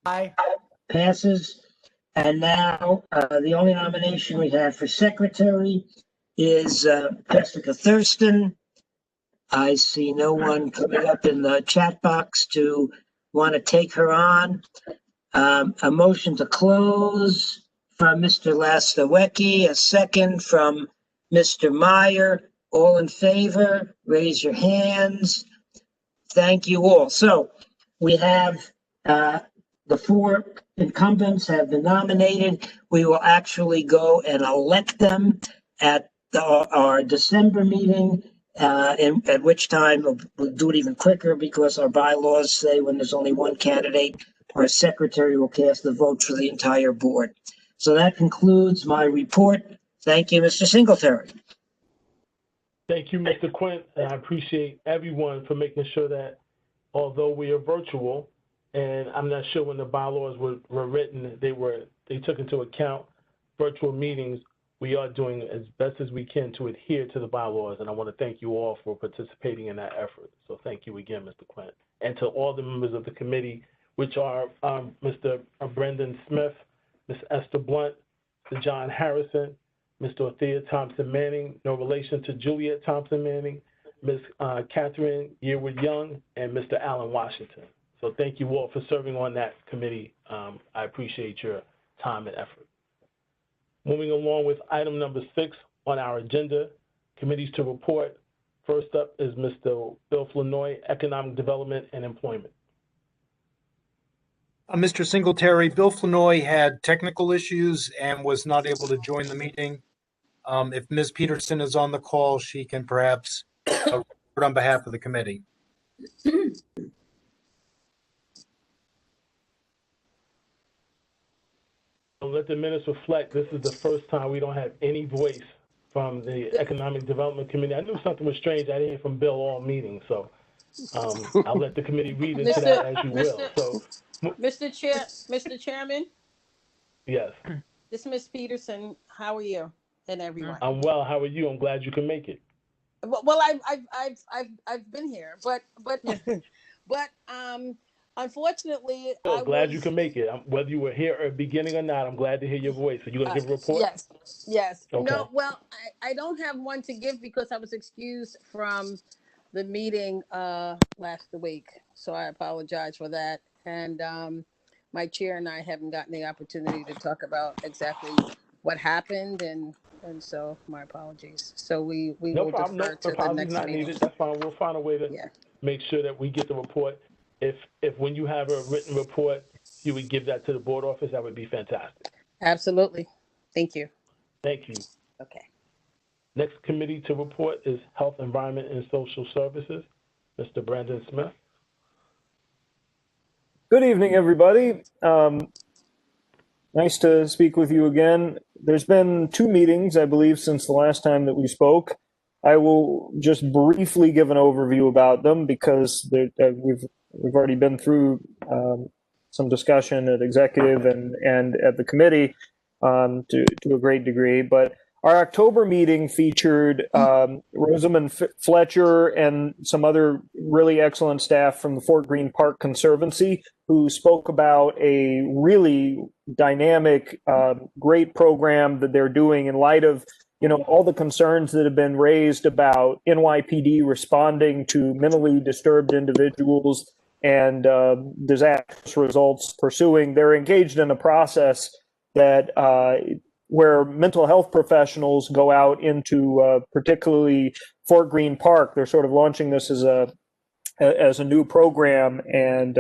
Aye. Passes. And now the only nomination we have for secretary is Jessica Thurston. I see no one coming up in the chat box to want to take her on. A motion to close from Mr. Lastawecki, a second from Mr. Meyer. All in favor, raise your hands. Thank you all. So we have the four incumbents have been nominated. We will actually go and elect them at our December meeting, at which time we'll do it even quicker because our bylaws say when there's only one candidate, our secretary will cast the vote for the entire board. So that concludes my report. Thank you, Mr. Singletary. Thank you, Mr. Quint, and I appreciate everyone for making sure that although we are virtual, and I'm not sure when the bylaws were written, they took into account virtual meetings. We are doing as best as we can to adhere to the bylaws, and I want to thank you all for participating in that effort. So thank you again, Mr. Quint, and to all the members of the committee, which are Mr. Brendan Smith, Ms. Esther Blunt, Mr. John Harrison, Mr. Althea Thompson Manning, no relation to Juliet Thompson Manning, Ms. Catherine Yearwood-Young, and Mr. Alan Washington. So thank you all for serving on that committee. I appreciate your time and effort. Moving along with item number 6 on our agenda, committees to report. First up is Mr. Bill Flournoy, Economic Development and Employment. Mr. Singletary, Bill Flournoy had technical issues and was not able to join the meeting. If Ms. Peterson is on the call, she can perhaps report on behalf of the committee. Let the minutes reflect, this is the first time we don't have any voice from the Economic Development Committee. I knew something was strange. I didn't hear from Bill all meeting, so I'll let the committee read into that as you will. So, Mr. Chairman, yes. this is Ms. Peterson. How are you and everyone? I'm well. How are you? I'm glad you can make it. Well, I've been here, but unfortunately, So glad you can make it. Whether you were here at the beginning or not, I'm glad to hear your voice. Are you going to give a report? Yes. Okay. No, well, I don't have one to give because I was excused from the meeting last week, so I apologize for that. And my chair and I haven't gotten the opportunity to talk about exactly what happened, and so my apologies. So we No will problem. defer to the next Not meeting. needed. That's fine. We'll find a way to make sure that we get the report. If when you have a written report, you would give that to the board office, that would be fantastic. Absolutely. Thank you. Thank you. Okay. Next committee to report is Health, Environment, and Social Services. Mr. Brandon Smith. Good evening, everybody. Nice to speak with you again. There's been 2 meetings, I believe, since the last time that we spoke. I will just briefly give an overview about them because we've already been through some discussion at executive and at the committee to a great degree. But our October meeting featured Rosamond Fletcher and some other really excellent staff from the Fort Greene Park Conservancy who spoke about a really dynamic, great program that they're doing in light of all the concerns that have been raised about NYPD responding to mentally disturbed individuals and disastrous results pursuing. They're engaged in a process that where mental health professionals go out into particularly Fort Greene Park. They're sort of launching this as a new program, and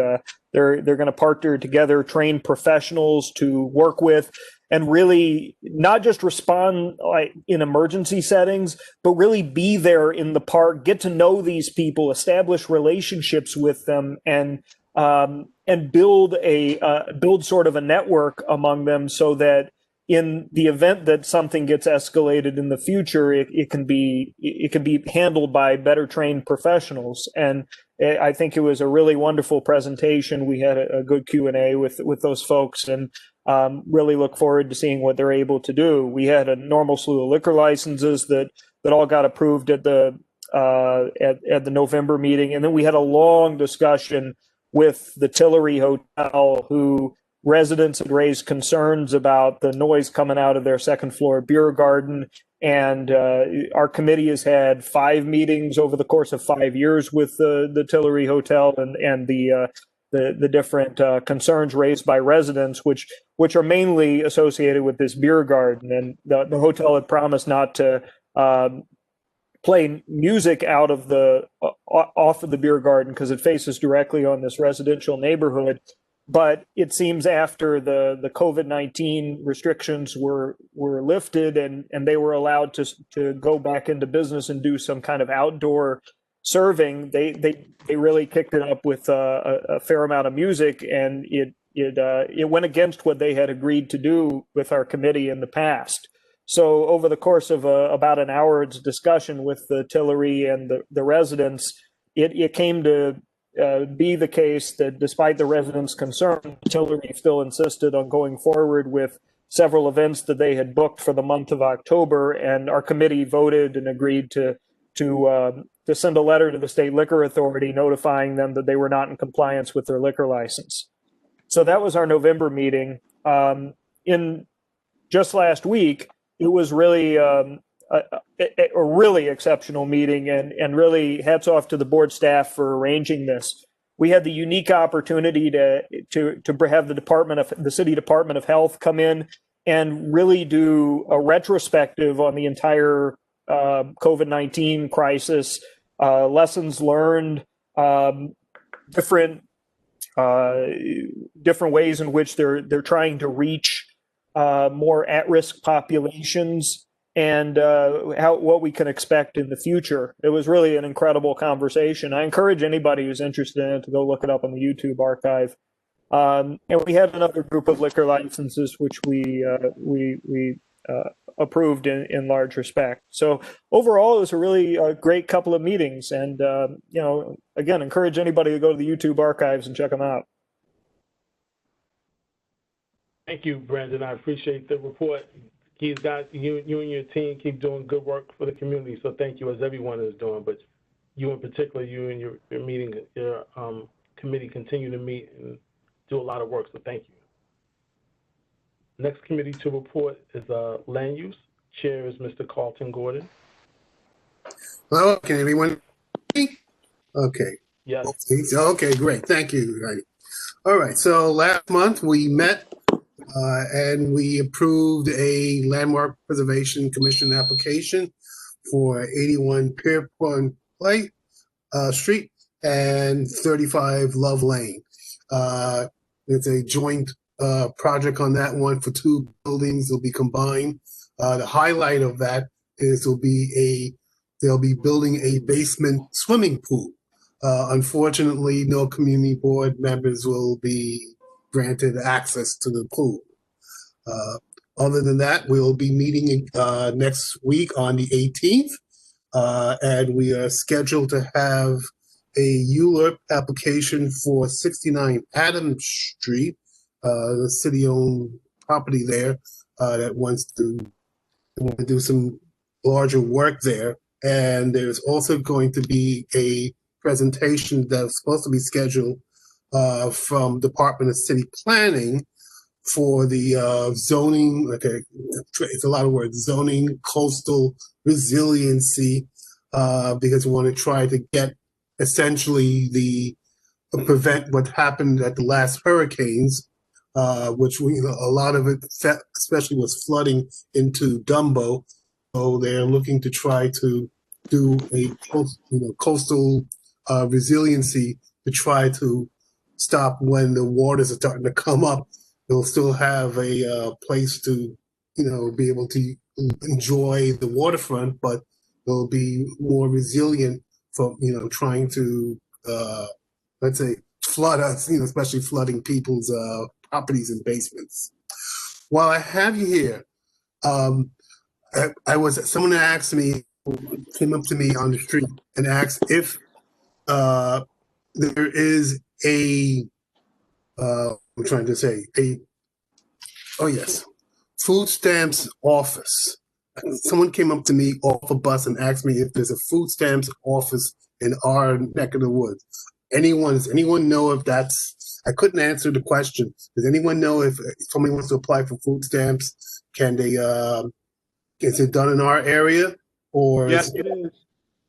they're going to partner together, train professionals to work with, and really not just respond like in emergency settings, but really be there in the park, get to know these people, establish relationships with them, and build sort of a network among them so that in the event that something gets escalated in the future, it can be handled by better trained professionals. And I think it was a really wonderful presentation. We had a good Q&A with those folks, and really look forward to seeing what they're able to do. We had a normal slew of liquor licenses that all got approved at the November meeting, and then we had a long discussion with the Tillery Hotel, who residents had raised concerns about the noise coming out of their second floor beer garden. And our committee has had 5 meetings over the course of 5 years with the Tillery Hotel and the different concerns raised by residents, which are mainly associated with this beer garden. And the hotel had promised not to play music off of the beer garden because it faces directly on this residential neighborhood. But it seems after the COVID-19 restrictions were lifted and they were allowed to go back into business and do some kind of outdoor serving, they really kicked it up with a fair amount of music, and it went against what they had agreed to do with our committee in the past. So over the course of about an hour's discussion with the Tillery and the residents, it came to be the case that despite the residents' concern, Tillery still insisted on going forward with several events that they had booked for the month of October, and our committee voted and agreed to send a letter to the State Liquor Authority notifying them that they were not in compliance with their liquor license. So that was our November meeting. In just last week, it was really a really exceptional meeting, and really hats off to the board staff for arranging this. We had the unique opportunity to have the City Department of Health come in and really do a retrospective on the entire COVID-19 crisis, lessons learned, different ways in which they're trying to reach more at-risk populations, and what we can expect in the future. It was really an incredible conversation. I encourage anybody who's interested in it to go look it up on the YouTube archive. And we had another group of liquor licenses which we approved in large respect. So overall, it was a really great couple of meetings, and again, encourage anybody to go to the YouTube archives and check them out. Thank you, Brandon. I appreciate the report. You guys, you and your team keep doing good work for the community. So thank you, as everyone is doing. But you in particular, you and your meeting, your committee continue to meet and do a lot of work. So thank you. Next committee to report is land use. Chair is Mr. Carlton Gordon. Hello, can everyone hear me? Okay. Yes. Okay, great. Thank you. Right. All right. So last month we met and we approved a Landmark Preservation Commission application for 81 Pierpont Street and 35 Love Lane. It's a joint project on that one for two buildings. Will be combined. The highlight of that is they'll be building a basement swimming pool. Unfortunately, no community board members will be granted access to the pool. Other than that, we'll be meeting next week on the 18th, and we are scheduled to have a ULURP application for 69 Adams Street, the city-owned property there that wants to do some larger work there. And there's also going to be a presentation that's supposed to be scheduled from Department of City Planning for the zoning, it's a lot of words, zoning, coastal resiliency, because we want to try to get essentially prevent what happened at the last hurricanes, which a lot of it, especially was flooding into Dumbo. So they're looking to try to do a coastal resiliency to try to stop when the waters are starting to come up. They'll still have a place to, be able to enjoy the waterfront, but they'll be more resilient from, trying to, let's say, flood us, especially flooding people's properties and basements. While I have you here, someone asked me, came up to me on the street and asked if there is I'm trying to say food stamps office. Someone came up to me off a bus and asked me if there's a food stamps office in our neck of the woods. Does anyone know if that's, I couldn't answer the question. Does anyone know if somebody wants to apply for food stamps, can they, is it done in our area? Or yes, it is.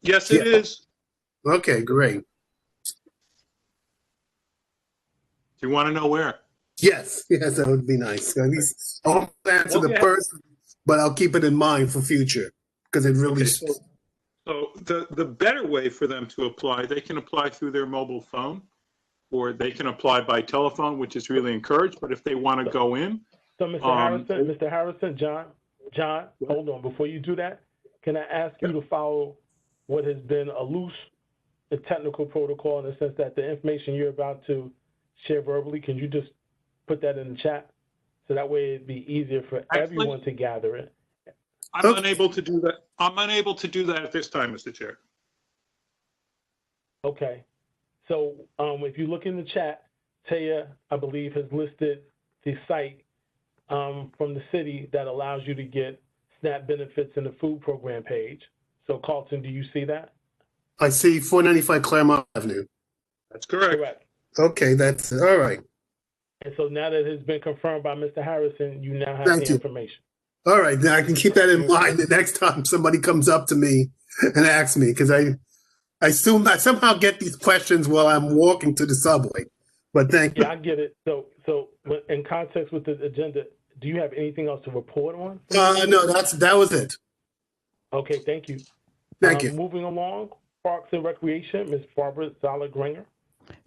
Yes, it is. Okay, great. Do you want to know where? Yes, that would be nice. At least I won't answer the person, but I'll keep it in mind for future because it really. Okay, so the better way for them to apply, they can apply through their mobile phone, or they can apply by telephone, which is really encouraged. But if they want to go in, so Mr. Harrison, John, hold on. Before you do that, can I ask you to follow what has been a technical protocol in the sense that the information you're about to share verbally, can you just put that in the chat so that way it'd be easier for everyone to gather it? I'm unable to do that. I'm unable to do that at this time, Mr. Chair. Okay. So if you look in the chat, Taya, I believe, has listed the site from the city that allows you to get SNAP benefits in the food program page. So Carlton, do you see that? I see 495 Claremont Avenue. That's correct. Correct. Okay, that's all right. And so now that it has been confirmed by Mr. Harrison, you now have the information. All right, now I can keep that in mind the next time somebody comes up to me and asks me, because I somehow get these questions while I'm walking to the subway. But thank you. Yeah, I get it. So in context with the agenda, do you have anything else to report on? No, that was it. Okay, thank you. Thank you. Moving along, Parks and Recreation, Ms. Barbara Zala-Gringer.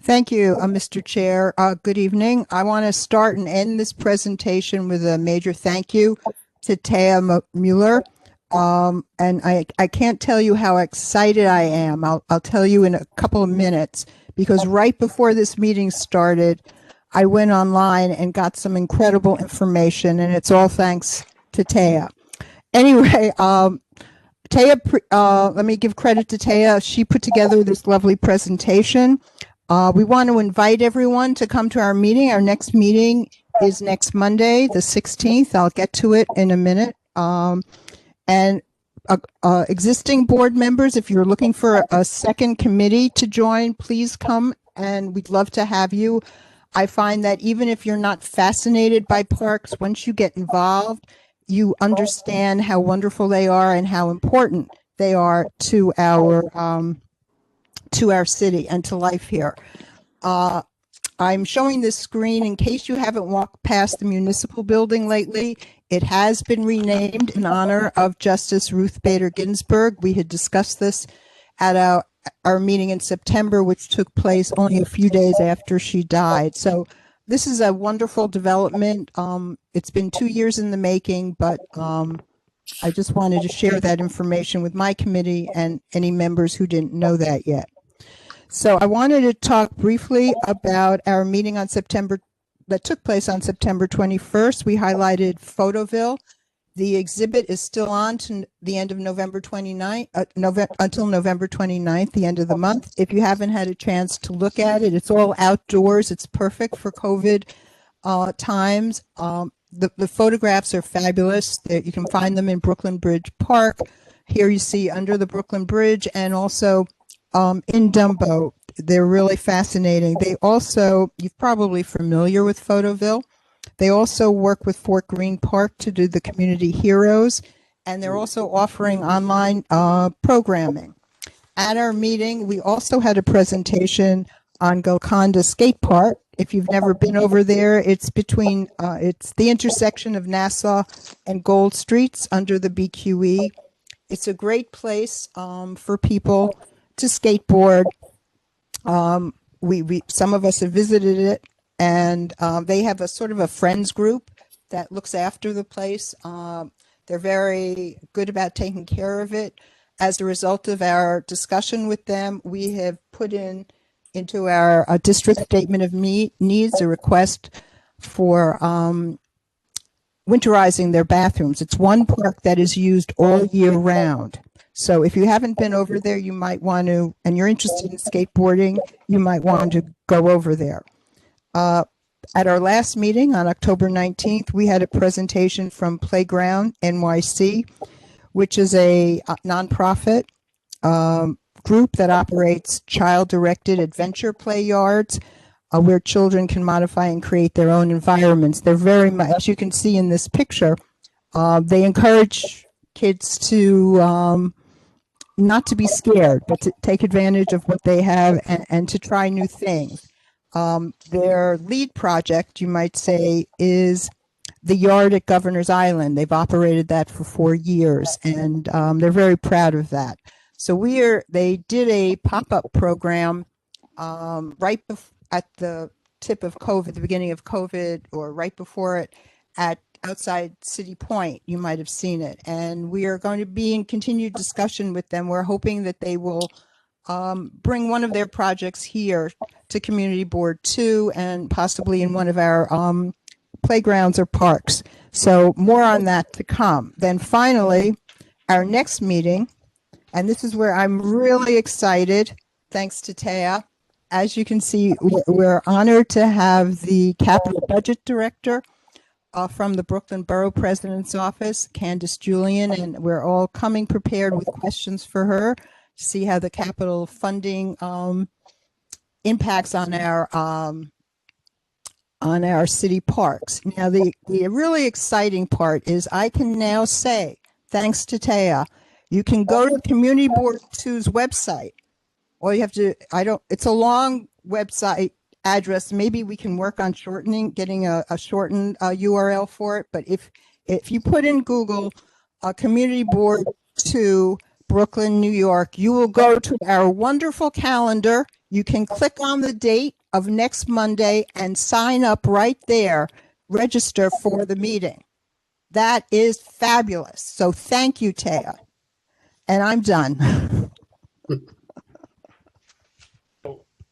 Thank you, Mr. Chair. Good evening. I want to start and end this presentation with a major thank you to Taya Mueller. And I can't tell you how excited I am. I'll tell you in a couple of minutes, because right before this meeting started, I went online and got some incredible information, and it's all thanks to Taya. Anyway, Taya, let me give credit to Taya. She put together this lovely presentation. We want to invite everyone to come to our meeting. Our next meeting is next Monday, the 16th. I'll get to it in a minute. And existing board members, if you're looking for a second committee to join, please come, and we'd love to have you. I find that even if you're not fascinated by parks, once you get involved, you understand how wonderful they are and how important they are to our city and to life here. I'm showing this screen in case you haven't walked past the municipal building lately. It has been renamed in honor of Justice Ruth Bader Ginsburg. We had discussed this at our meeting in September, which took place only a few days after she died. So this is a wonderful development. It's been 2 years in the making, but I just wanted to share that information with my committee and any members who didn't know that yet. So I wanted to talk briefly about our meeting on that took place on September 21st. We highlighted Photoville. The exhibit is still on to the end of November 29th, until November 29th, the end of the month. If you haven't had a chance to look at it, it's all outdoors. It's perfect for COVID times. The photographs are fabulous. You can find them in Brooklyn Bridge Park. Here you see under the Brooklyn Bridge, and also in Dumbo. They're really fascinating. They also, you're probably familiar with Photoville. They also work with Fort Greene Park to do the Community Heroes, and they're also offering online programming. At our meeting, we also had a presentation on Golconda Skate Park. If you've never been over there, it's between, it's the intersection of Nassau and Gold Streets under the BQE. It's a great place for people to skateboard. Some of us have visited it, and they have a sort of a friends group that looks after the place. They're very good about taking care of it. As a result of our discussion with them, we have put into our district statement of needs a request for winterizing their bathrooms. It's one park that is used all year round. So if you haven't been over there, you might want to, and you're interested in skateboarding, you might want to go over there. At our last meeting on October 19th, we had a presentation from Playground NYC, which is a nonprofit group that operates child-directed adventure play yards where children can modify and create their own environments. They're very much, as you can see in this picture, they encourage kids to not to be scared, but to take advantage of what they have and to try new things. Their lead project, you might say, is the yard at Governor's Island. They've operated that for 4 years, and they're very proud of that. So they did a pop-up program right at the tip of COVID, the beginning of COVID, or right before it, at outside City Point. You might have seen it, and we are going to be in continued discussion with them. We're hoping that they will bring one of their projects here to Community Board 2 and possibly in one of our playgrounds or parks. So more on that to come. Then finally, our next meeting, and this is where I'm really excited, thanks to Taya. As you can see, we're honored to have the Capital Budget Director from the Brooklyn Borough President's Office, Candace Julian, and we're all coming prepared with questions for her to see how the capital funding impacts on our on our city parks. Now, the really exciting part is I can now say, thanks to Taya, you can go to Community Board 2's website. All you have to, it's a long website address. Maybe we can work on getting a shortened URL for it. But if you put in Google Community Board 2, Brooklyn, New York, you will go to our wonderful calendar. You can click on the date of next Monday and sign up right there, register for the meeting. That is fabulous. So thank you, Taya. And I'm done.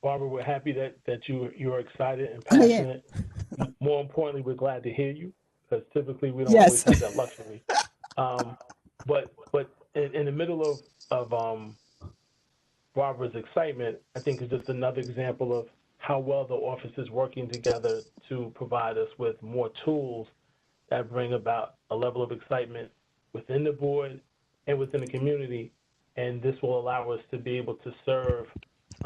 Barbara, we're happy that you're excited and passionate. More importantly, we're glad to hear you, because typically we don't always have that luxury. But in the middle of Barbara's excitement, I think is just another example of how well the office is working together to provide us with more tools that bring about a level of excitement within the board and within the community. And this will allow us to be able to serve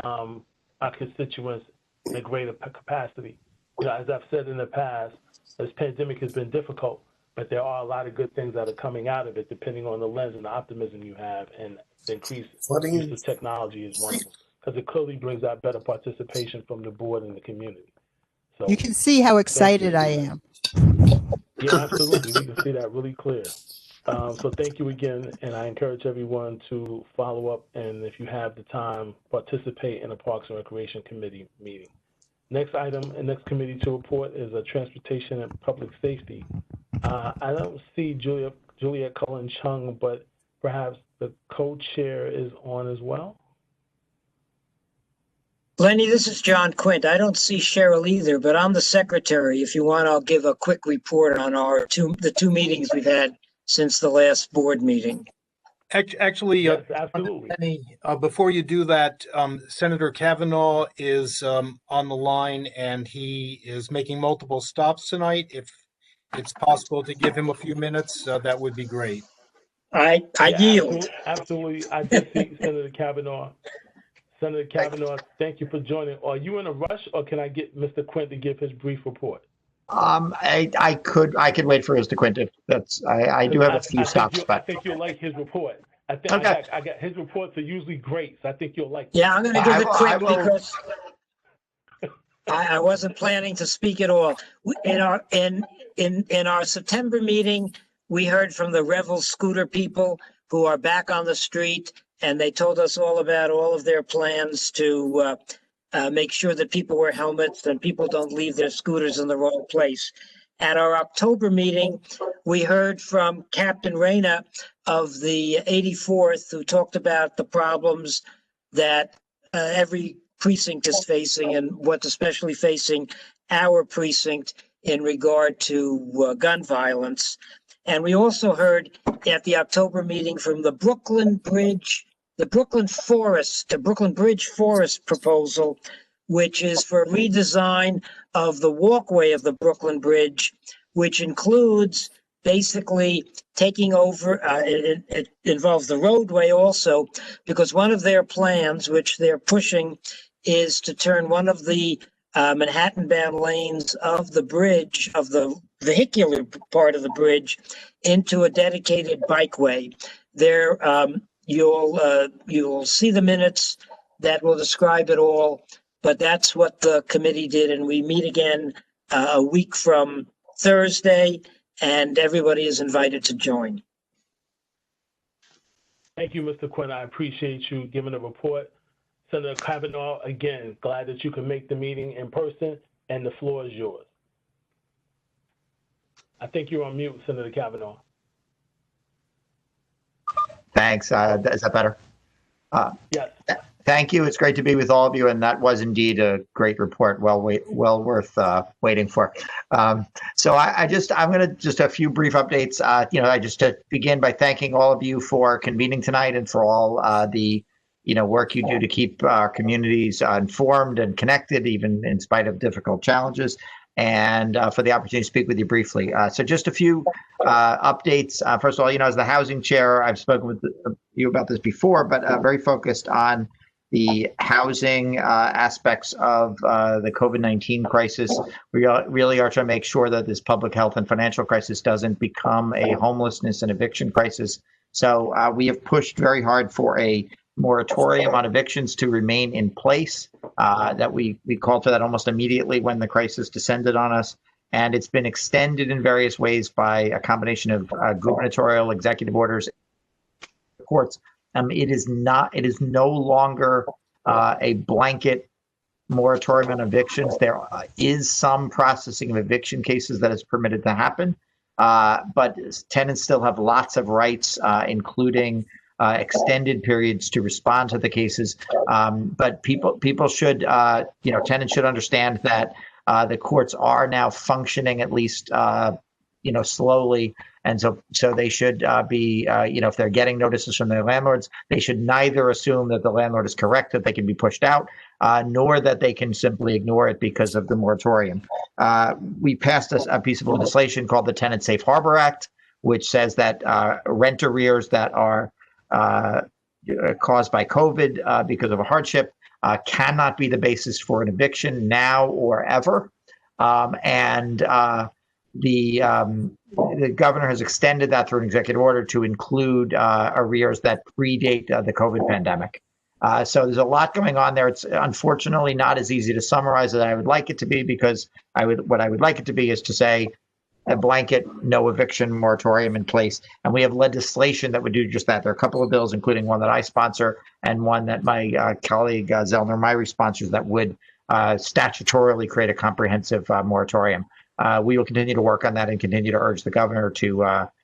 our constituents in a greater capacity. As I've said in the past, this pandemic has been difficult, but there are a lot of good things that are coming out of it, depending on the lens and the optimism you have, and the increased use of technology is wonderful, because it clearly brings out better participation from the board and the community. So you can see how excited I am. Yeah, absolutely. We can see that really clear. So thank you again, and I encourage everyone to follow up, and if you have the time, participate in a Parks and Recreation Committee meeting. Next item and next committee to report is Transportation and Public Safety. I don't see Juliet Cullen Chung, but perhaps the co-chair is on as well. Lenny, this is John Quint. I don't see Cheryl either, but I'm the secretary. If you want, I'll give a quick report on the two meetings we've had since the last board meeting. Actually, yes, absolutely. Lenny, before you do that, Senator Kavanagh is on the line, and he is making multiple stops tonight. If it's possible to give him a few minutes, that would be great. I yield. Absolutely. I just see Senator Kavanagh. Senator Kavanagh, thank you for joining. Are you in a rush, or can I get Mr. Quint to give his brief report? I could wait for Mr. Quint. I do have a few stops, but I think you'll like his report. I think okay. I got his reports are usually great, so I think you'll like it. Yeah, I'm going to give it quick because I wasn't planning to speak at all. In our September meeting, we heard from the Revel scooter people who are back on the street, and they told us all about all of their plans to make sure that people wear helmets and people don't leave their scooters in the wrong place. At our October meeting, we heard from Captain Reyna of the 84th, who talked about the problems that every precinct is facing, and what's especially facing our precinct in regard to gun violence. And we also heard at the October meeting from the Brooklyn Bridge Forest proposal, which is for a redesign of the walkway of the Brooklyn Bridge, which includes basically taking over, it involves the roadway also, because one of their plans, which they're pushing, is to turn one of the Manhattan-bound lanes of the bridge, of the vehicular part of the bridge, into a dedicated bikeway. There, you'll see the minutes that will describe it all, but that's what the committee did, and we meet again a week from Thursday, and everybody is invited to join. Thank you, Mr. Quinn. I appreciate you giving a report. Senator Kavanagh, again, glad that you can make the meeting in person, and the floor is yours. I think you're on mute, Senator Kavanagh. Thanks. Is that better? Yes. Thank you. It's great to be with all of you, and that was indeed a great report. Well worth waiting for. So I'm going to just a few brief updates. I just to begin by thanking all of you for convening tonight and for all the work you do to keep our communities informed and connected, even in spite of difficult challenges, and for the opportunity to speak with you briefly. So just a few updates. First of all, as the housing chair, I've spoken with you about this before, but very focused on the housing aspects of the COVID-19 crisis. We really are trying to make sure that this public health and financial crisis doesn't become a homelessness and eviction crisis. So we have pushed very hard for a moratorium on evictions to remain in place. That we called for that almost immediately when the crisis descended on us. And it's been extended in various ways by a combination of gubernatorial executive orders, courts. It is no longer a blanket moratorium on evictions. There is some processing of eviction cases that is permitted to happen, but tenants still have lots of rights, including extended periods to respond to the cases. But people should, tenants should understand that the courts are now functioning at least, slowly. And so they should be, if they're getting notices from their landlords, they should neither assume that the landlord is correct, that they can be pushed out, nor that they can simply ignore it because of the moratorium. We passed a piece of legislation called the Tenant Safe Harbor Act, which says that rent arrears that are caused by COVID because of a hardship cannot be the basis for an eviction now or ever. The governor has extended that through an executive order to include arrears that predate the COVID pandemic. So there's a lot going on there. It's unfortunately not as easy to summarize as I would like it to be, because what I would like it to be is to say a blanket no eviction moratorium in place. And we have legislation that would do just that. There are a couple of bills, including one that I sponsor and one that my colleague Zellner Myrie sponsors, that would statutorily create a comprehensive moratorium. We will continue to work on that and continue to urge the governor to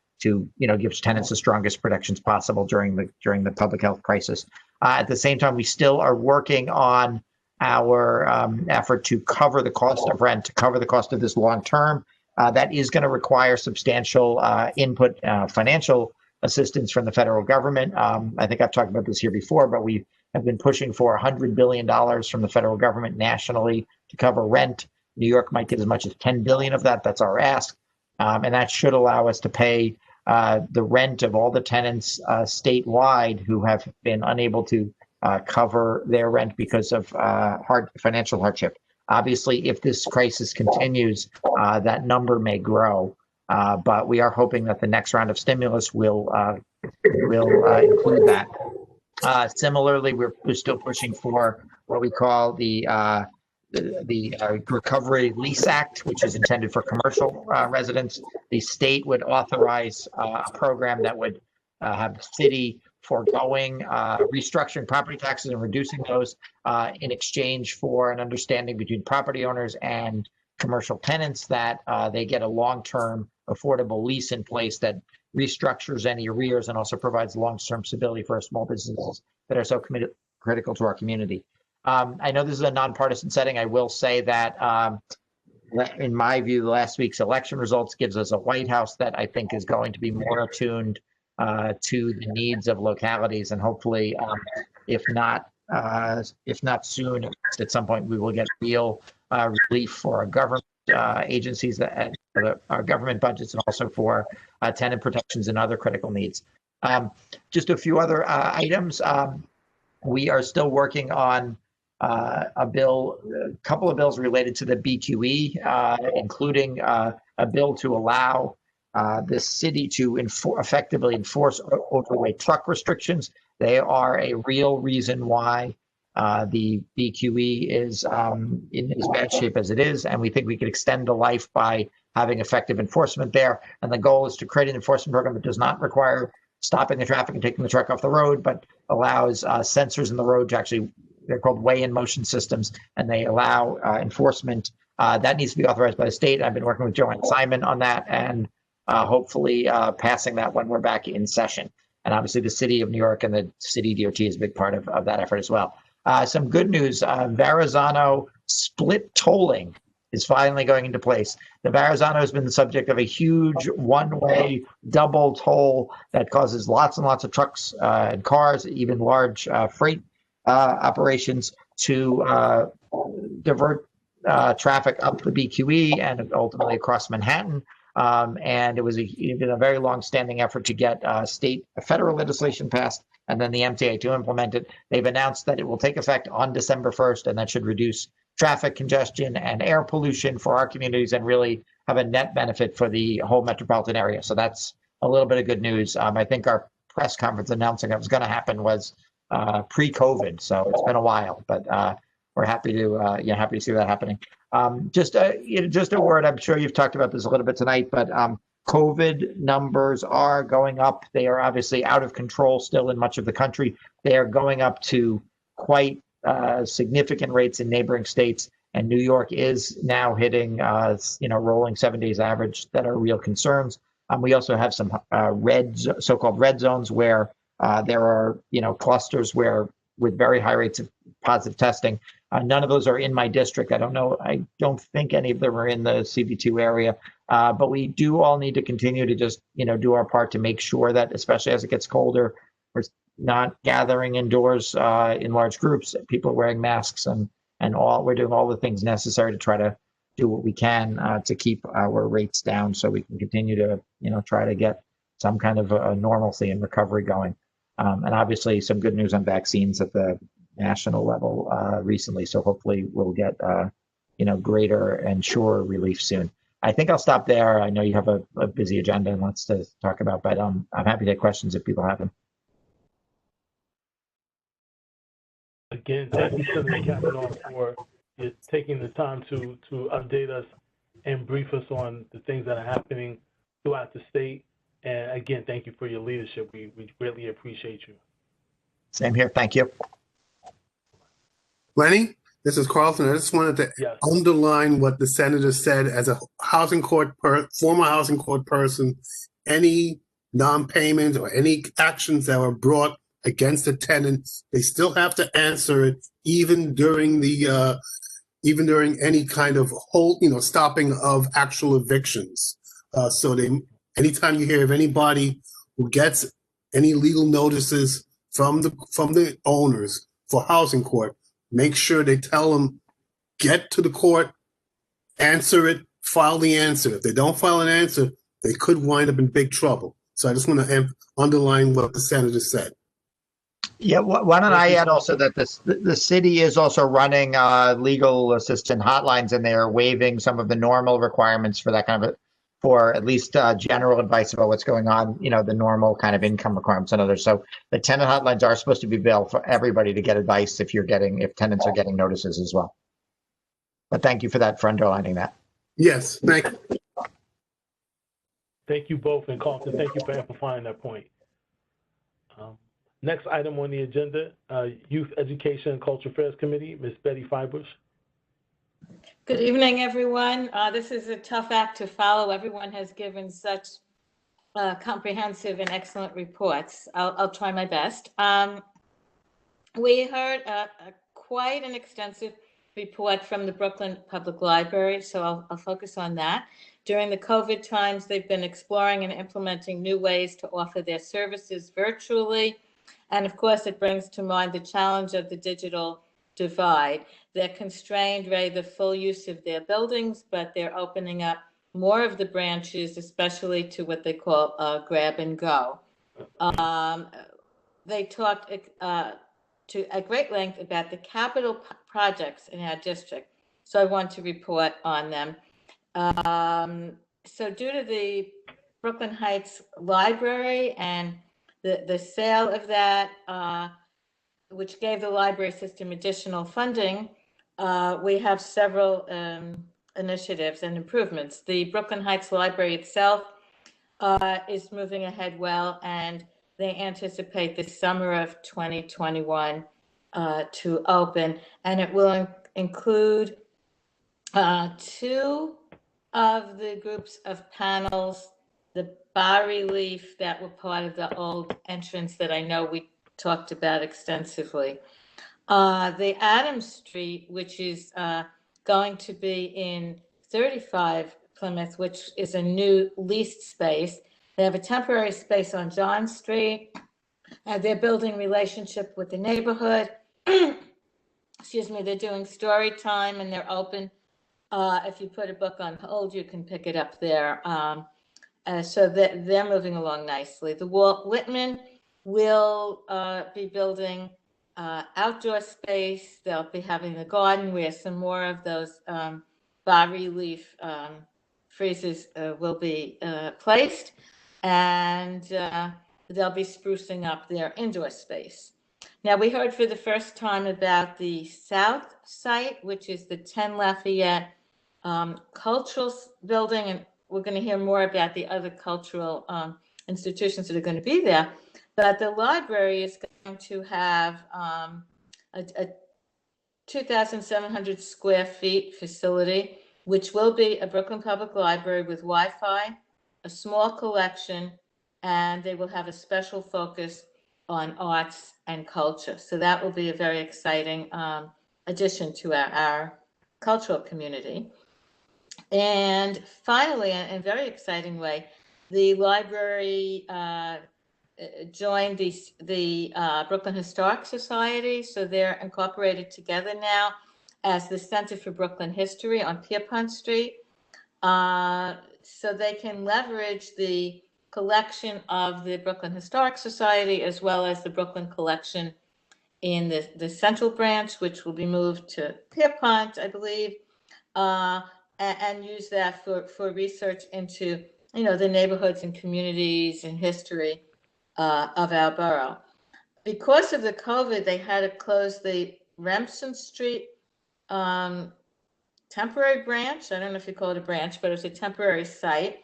give tenants the strongest protections possible during the public health crisis. At the same time, we still are working on our effort to cover the cost of rent, to cover the cost of this long term. That is going to require substantial input, financial assistance from the federal government. I think I've talked about this here before, but we have been pushing for $100 billion from the federal government nationally to cover rent. New York might get as much as $10 billion of that. That's our ask. And that should allow us to pay the rent of all the tenants statewide who have been unable to cover their rent because of financial hardship. Obviously, if this crisis continues, that number may grow. But we are hoping that the next round of stimulus will include that. Similarly, we're still pushing for what we call the Recovery Lease Act, which is intended for commercial residents. The state would authorize a program that would have the city foregoing restructuring property taxes and reducing those in exchange for an understanding between property owners and commercial tenants that they get a long-term affordable lease in place that restructures any arrears and also provides long-term stability for our small businesses that are so critical to our community. I know this is a nonpartisan setting. I will say that, in my view, last week's election results gives us a White House that I think is going to be more attuned to the needs of localities, and hopefully, if not soon, at some point, we will get real relief for our government agencies, our government budgets, and also for tenant protections and other critical needs. Just a few other items. We are still working on a couple of bills related to the BQE, including a bill to allow the city to effectively enforce overweight truck restrictions. They are a real reason why the BQE is in as bad shape as it is, and we think we could extend the life by having effective enforcement there. And the goal is to create an enforcement program that does not require stopping the traffic and taking the truck off the road, but allows sensors in the road to actually, they're called weigh-in motion systems, and they allow enforcement. That needs to be authorized by the state. I've been working with Joanne Simon on that, and hopefully passing that when we're back in session. And obviously the city of New York and the city DOT is a big part of that effort as well. Some good news, Verrazano split tolling is finally going into place. The Verrazano has been the subject of a huge one-way double toll that causes lots and lots of trucks and cars, even large freight operations, to divert traffic up the BQE and ultimately across Manhattan. And it was been a very long-standing effort to get federal legislation passed and then the MTA to implement it. They've announced that it will take effect on December 1st, and that should reduce traffic congestion and air pollution for our communities and really have a net benefit for the whole metropolitan area. So that's a little bit of good news. I think our press conference announcing it was going to happen was pre-COVID, so it's been a while, but we're happy to see that happening. Just a word. I'm sure you've talked about this a little bit tonight, but COVID numbers are going up. They are obviously out of control still in much of the country. They are going up to quite significant rates in neighboring states, and New York is now hitting rolling 7 days average that are real concerns. We also have some so-called red zones where there are clusters with very high rates of positive testing. None of those are in my district. I don't think any of them are in the CB2 area. But we do all need to continue to just do our part to make sure that, especially as it gets colder, we're not gathering indoors in large groups. People are wearing masks and we're doing all the things necessary to try to do what we can to keep our rates down so we can continue to try to get some kind of a normalcy and recovery going. And obviously some good news on vaccines at the national level recently. So hopefully we'll get greater and surer relief soon. I think I'll stop there. I know you have a busy agenda and lots to talk about, but I'm happy to take questions if people have them. Again, thank you, Senator Kavanagh, for taking the time to update us and brief us on the things that are happening throughout the state. And again, thank you for your leadership. We greatly appreciate you. Same here. Thank you. Lenny, this is Carlton. I just wanted to underline what the senator said. As a former housing court person, any non-payment or any actions that were brought against a tenant, they still have to answer it, even during any kind of stopping of actual evictions. Anytime you hear of anybody who gets any legal notices from the owners for housing court, make sure they tell them, get to the court, answer it, file the answer. If they don't file an answer, they could wind up in big trouble. So I just want to underline what the senator said. Yeah, why don't I add also that the city is also running legal assistant hotlines, and they are waiving some of the normal requirements for that kind of for at least general advice about what's going on, the normal kind of income requirements and others. So the tenant hotlines are supposed to be available for everybody to get advice if tenants are getting notices as well. But thank you for underlining that. Yes, thank you. Thank you both, and Carlton, thank you for amplifying that point. Next item on the agenda, Youth Education and Culture Affairs Committee, Ms. Betty Fibers. Good evening, everyone. This is a tough act to follow. Everyone has given such comprehensive and excellent reports. I'll try my best. We heard quite an extensive report from the Brooklyn Public Library, so I'll focus on that. During the COVID times, they've been exploring and implementing new ways to offer their services virtually. And of course, it brings to mind the challenge of the digital divide. They're constrained by the full use of their buildings, but they're opening up more of the branches, especially to what they call grab and go. They talked at great length about the capital projects in our district, so I want to report on them. So due to the Brooklyn Heights Library and the sale of that, which gave the library system additional funding, we have several initiatives and improvements. The Brooklyn Heights Library itself is moving ahead well, and they anticipate the summer of 2021 to open, and it will include 2 of the groups of panels, the bas-relief that were part of the old entrance that I know we talked about extensively. The Adams Street, which is going to be in 35 Plymouth, which is a new leased space. They have a temporary space on John Street. They're building relationship with the neighborhood. Excuse me, they're doing story time, and they're open If you put a book on hold, you can pick it up there. So that they're moving along nicely. The Walt Whitman will be building outdoor space. They'll be having the garden where some more of those bas-relief friezes will be placed, and they'll be sprucing up their indoor space. Now, we heard for the first time about the South site, which is the 10 Lafayette Cultural Building, and we're going to hear more about the other cultural institutions that are going to be there. But the library is going to have a 2,700 square feet facility, which will be a Brooklyn Public Library with Wi-Fi, a small collection, and they will have a special focus on arts and culture. So that will be a very exciting addition to our cultural community. And finally, in a very exciting way, the library joined the Brooklyn Historic Society. So they're incorporated together now as the Center for Brooklyn History on Pierpont Street. So they can leverage the collection of the Brooklyn Historic Society as well as the Brooklyn collection in the Central Branch, which will be moved to Pierpont, I believe, and use that for research into, the neighborhoods and communities and history of our borough. Because of the COVID, they had to close the Remsen Street temporary branch. I don't know if you call it a branch, but it was a temporary site.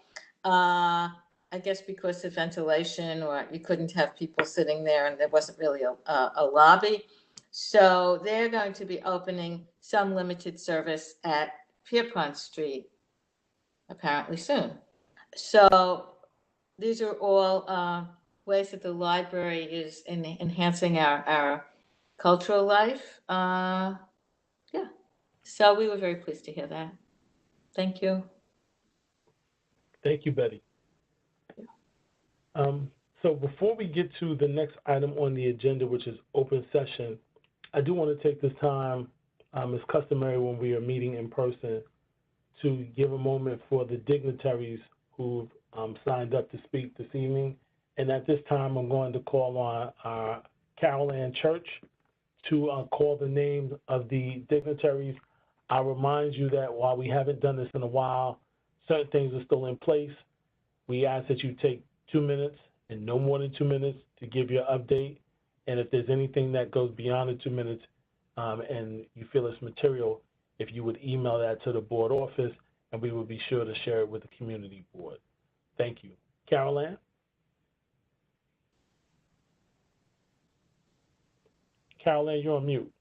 I guess because of ventilation, or you couldn't have people sitting there and there wasn't really a lobby. So they're going to be opening some limited service at Pierpont Street apparently soon. So these are all ways that the library is enhancing our cultural life. Yeah. So we were very pleased to hear that. Thank you. Thank you, Betty. So before we get to the next item on the agenda, which is open session, I do want to take this time, as customary when we are meeting in person, to give a moment for the dignitaries who've signed up to speak this evening. And at this time, I'm going to call on our Carol Ann Church to call the names of the dignitaries. I'll remind you that while we haven't done this in a while, certain things are still in place. We ask that you take 2 minutes and no more than 2 minutes to give your update. And if there's anything that goes beyond the 2 minutes and you feel it's material, if you would email that to the board office, and we will be sure to share it with the community board. Thank you. Carol Ann? Carol Ann, you're on mute.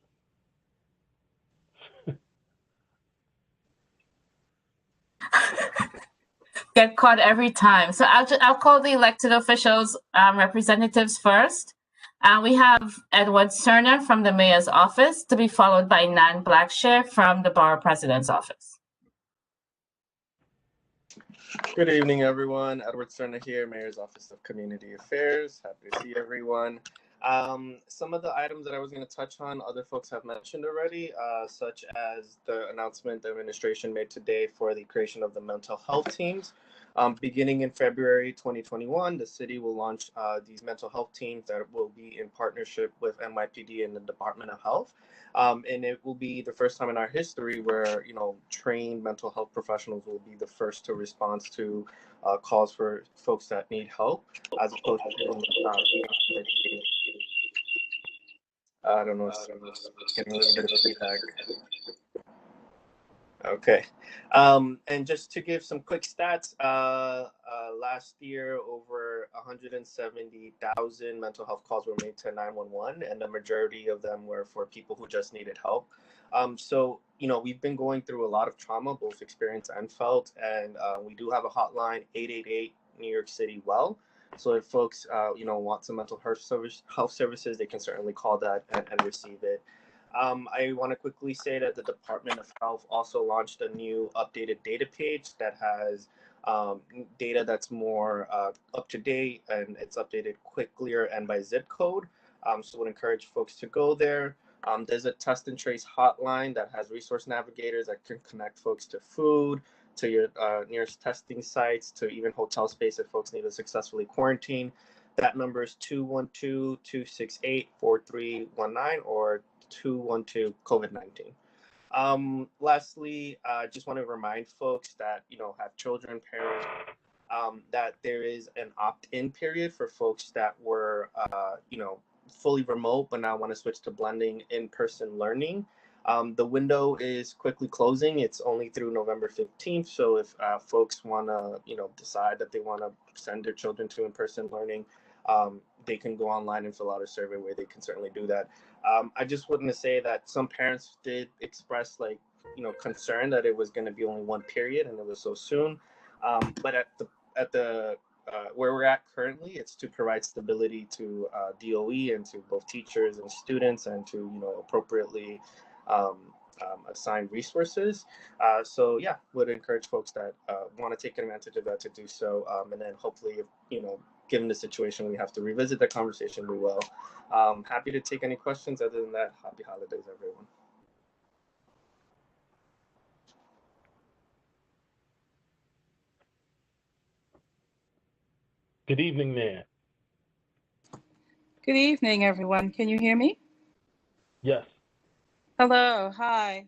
Get caught every time. So I'll call the elected officials representatives first. We have Edward Cerna from the mayor's office, to be followed by Nan Blackshear from the borough president's office. Good evening, everyone. Edward Cerna here, Mayor's Office of Community Affairs. Happy to see everyone. Some of the items that I was going to touch on, other folks have mentioned already, such as the announcement the administration made today for the creation of the mental health teams. Beginning in February 2021, the city will launch these mental health teams that will be in partnership with NYPD and the Department of Health. And it will be the first time in our history where, trained mental health professionals will be the first to respond to calls for folks that need help, as opposed to I don't know if I'm getting a little bit of feedback. Okay. And just to give some quick stats, last year over 170,000 mental health calls were made to 911, and the majority of them were for people who just needed help. So, we've been going through a lot of trauma, both experienced and felt, and we do have a hotline, 888 New York City Well. So if folks, want some mental health services, they can certainly call that and receive it. I want to quickly say that the Department of Health also launched a new updated data page that has data that's more up to date, and it's updated quicker and by zip code. So I would encourage folks to go there. There's a test and trace hotline that has resource navigators that can connect folks to food, to your nearest testing sites, to even hotel space if folks need to successfully quarantine. That number is 212-268-4319 or 212-COVID-19. Lastly, I just want to remind folks that, have children, parents, that there is an opt-in period for folks that were, fully remote, but now want to switch to blending in-person learning. The window is quickly closing. It's only through November 15th. So if folks want to, decide that they want to send their children to in-person learning, they can go online and fill out a survey where they can certainly do that. I just wanted to say that some parents did express concern that it was going to be only one period and it was so soon. But at the where we're at currently, it's to provide stability to DOE and to both teachers and students and to appropriately assign resources. So yeah, would encourage folks that want to take advantage of that to do so. And then hopefully, given the situation, we have to revisit the conversation, we will. Happy to take any questions. Other than that, happy holidays, everyone. Good evening, Nan. Good evening, everyone. Can you hear me? Yes. Hello. Hi.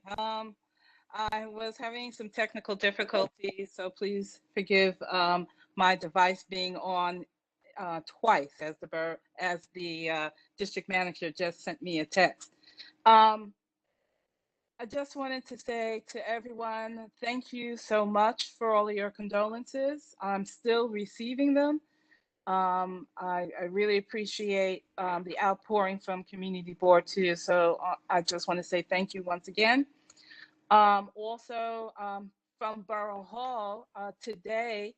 I was having some technical difficulties, so please forgive my device being on twice, as the district manager just sent me a text. I just wanted to say to everyone, thank you so much for all of your condolences. I'm still receiving them. I really appreciate the outpouring from Community Board too. So I just want to say thank you once again. Also from Borough Hall, today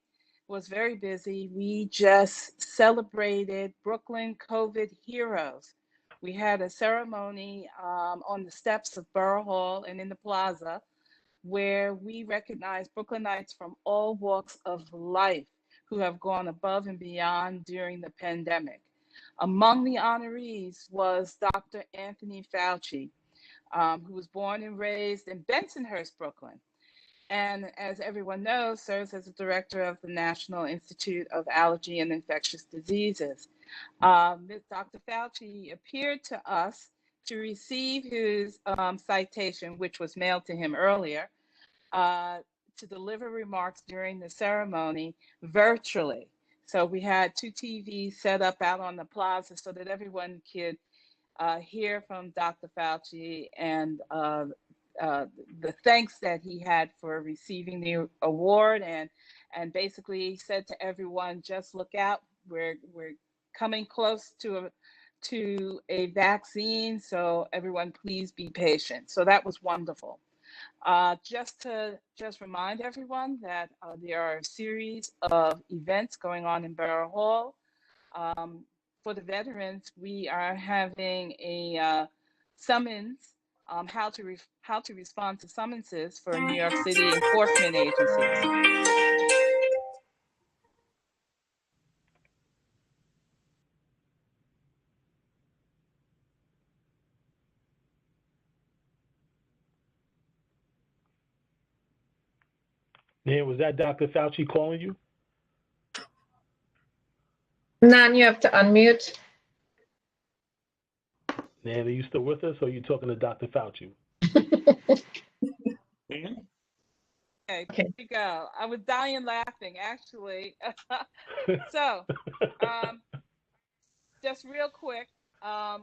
was very busy. We just celebrated Brooklyn COVID Heroes. We had a ceremony on the steps of Borough Hall and in the plaza where we recognized Brooklynites from all walks of life who have gone above and beyond during the pandemic. Among the honorees was Dr. Anthony Fauci, who was born and raised in Bensonhurst, Brooklyn, and as everyone knows, serves as the director of the National Institute of Allergy and Infectious Diseases. Dr. Fauci appeared to us to receive his citation, which was mailed to him earlier, to deliver remarks during the ceremony virtually. So we had 2 TVs set up out on the plaza so that everyone could hear from Dr. Fauci and the thanks that he had for receiving the award, and basically said to everyone, just look out, we're coming close to a vaccine, so everyone please be patient. So that was wonderful. Just remind everyone that there are a series of events going on in Borough Hall. For the veterans, we are having a summons, how to respond to summonses for New York City enforcement agencies. Nan, was that Dr. Fauci calling you? Nan, you have to unmute. Nan, are you still with us, or are you talking to Dr. Fauci? Okay, there you go. I was dying laughing, actually. So, just real quick, I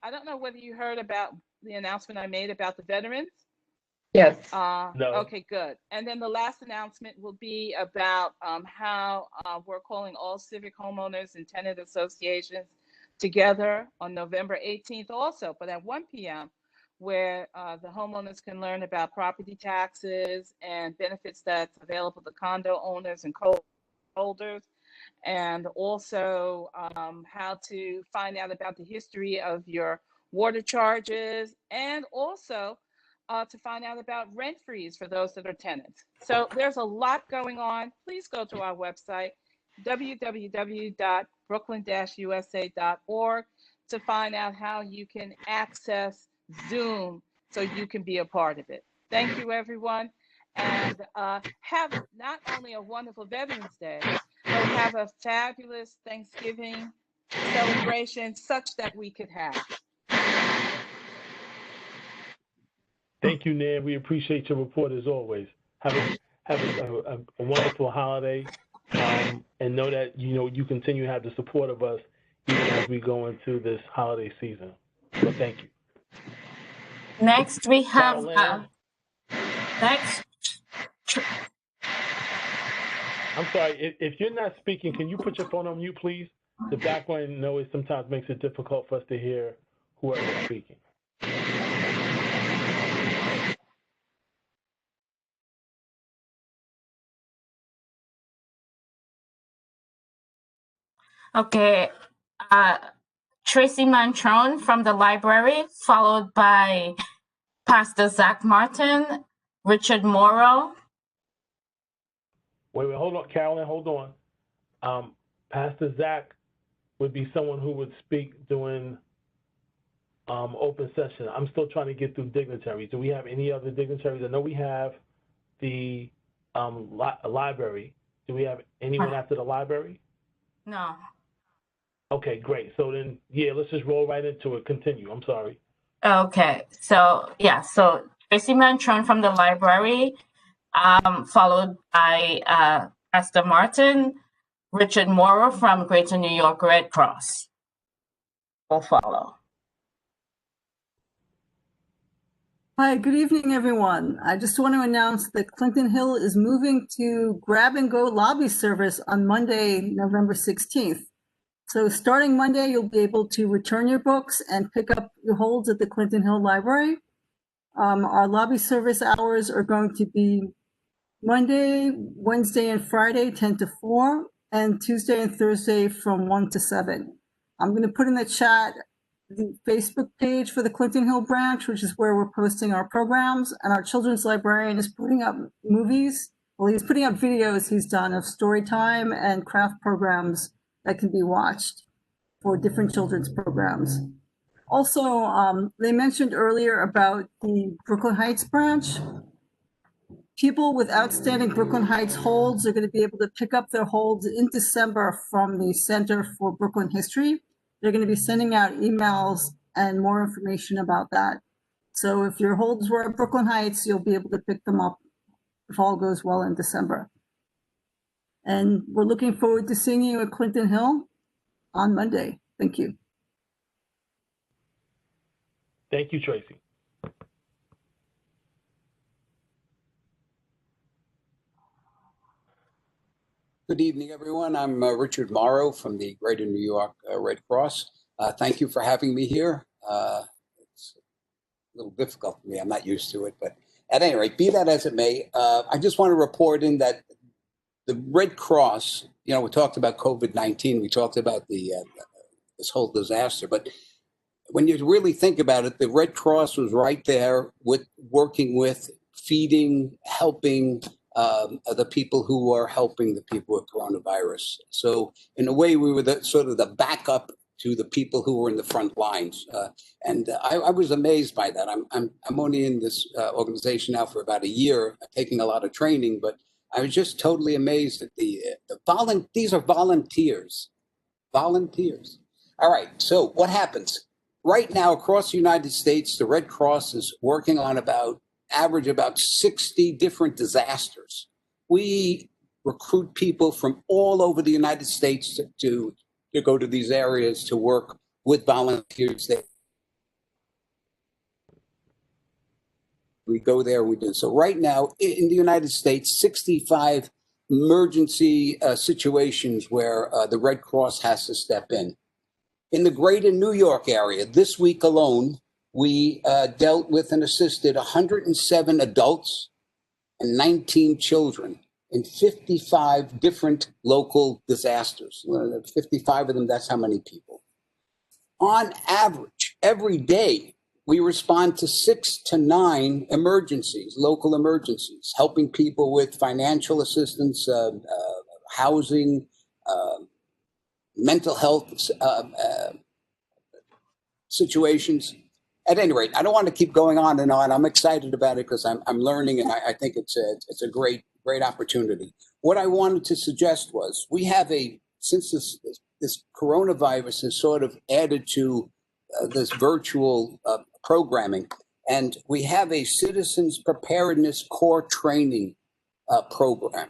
don't know whether you heard about the announcement I made about the veterans. Yes. No. Okay, good. And then the last announcement will be about how we're calling all civic homeowners and tenant associations together on November 18th also, but at 1 p.m., where the homeowners can learn about property taxes and benefits that's available to condo owners and co-holders, and also how to find out about the history of your water charges, and also to find out about rent freeze for those that are tenants. So there's a lot going on. Please go to our website, www.brooklyn-usa.org. to find out how you can access Zoom so you can be a part of it. Thank you, everyone. And have not only a wonderful Veterans Day, but have a fabulous Thanksgiving celebration such that we could have. Thank you, Nan. We appreciate your report as always. Have a wonderful holiday, and know that you continue to have the support of us even as we go into this holiday season. So thank you. Next, we have I'm sorry, if you're not speaking, can you put your phone on mute, please? The background noise sometimes makes it difficult for us to hear whoever is speaking. Okay, Tracy Mantrone from the library, followed by Pastor Zach Martin, Richard Morrow. Wait, hold on, Carolyn, hold on. Pastor Zach would be someone who would speak during open session. I'm still trying to get through dignitaries. Do we have any other dignitaries? I know we have the library. Do we have anyone after the library? No. Okay, great. So then, yeah, let's just roll right into it. Continue. I'm sorry. Okay, so Tracy Mantrone from the library, followed by Pastor Martin, Richard Morrow from Greater New York Red Cross will follow. Hi, good evening, everyone. I just want to announce that Clinton Hill is moving to grab-and-go lobby service on Monday, November 16th. So starting Monday, you'll be able to return your books and pick up your holds at the Clinton Hill Library. Our lobby service hours are going to be Monday, Wednesday, and Friday, 10 to 4, and Tuesday and Thursday from 1 to 7. I'm going to put in the chat the Facebook page for the Clinton Hill branch, which is where we're posting our programs, and our children's librarian is putting up movies. Well, he's putting up videos he's done of story time and craft programs that can be watched for different children's programs. Also, they mentioned earlier about the Brooklyn Heights branch. People with outstanding Brooklyn Heights holds are going to be able to pick up their holds in December from the Center for Brooklyn History. They're going to be sending out emails and more information about that. So if your holds were at Brooklyn Heights, you'll be able to pick them up if all goes well in December. And we're looking forward to seeing you at Clinton Hill on Monday. Thank you. Thank you, Tracy. Good evening, everyone. I'm Richard Morrow from the Greater New York Red Cross. Thank you for having me here. It's a little difficult for me. I'm not used to it, but at any rate, be that as it may, I just want to report in that the Red Cross, we talked about COVID-19, we talked about this whole disaster, but when you really think about it, the Red Cross was right there working with, feeding, helping the people who are helping the people with coronavirus. So in a way, we were sort of the backup to the people who were in the front lines. And I was amazed by that. I'm only in this organization now for about a year, taking a lot of training, but I was just totally amazed at these are volunteers. Volunteers. All right, so what happens? Right now, across the United States, the Red Cross is working on average about 60 different disasters. We recruit people from all over the United States to go to these areas to work with volunteers. We go there, we do. So right now in the United States, 65 emergency situations where the Red Cross has to step in. In the Greater New York area, this week alone, we dealt with and assisted 107 adults and 19 children in 55 different local disasters. 55 of them, that's how many people. On average, every day, we respond to 6 to 9 emergencies, local emergencies, helping people with financial assistance, housing, mental health situations. At any rate, I don't want to keep going on and on. I'm excited about it because I'm learning, and I think it's a great opportunity. What I wanted to suggest was we have since this coronavirus has sort of added to this virtual programming, and we have a citizens preparedness core training program.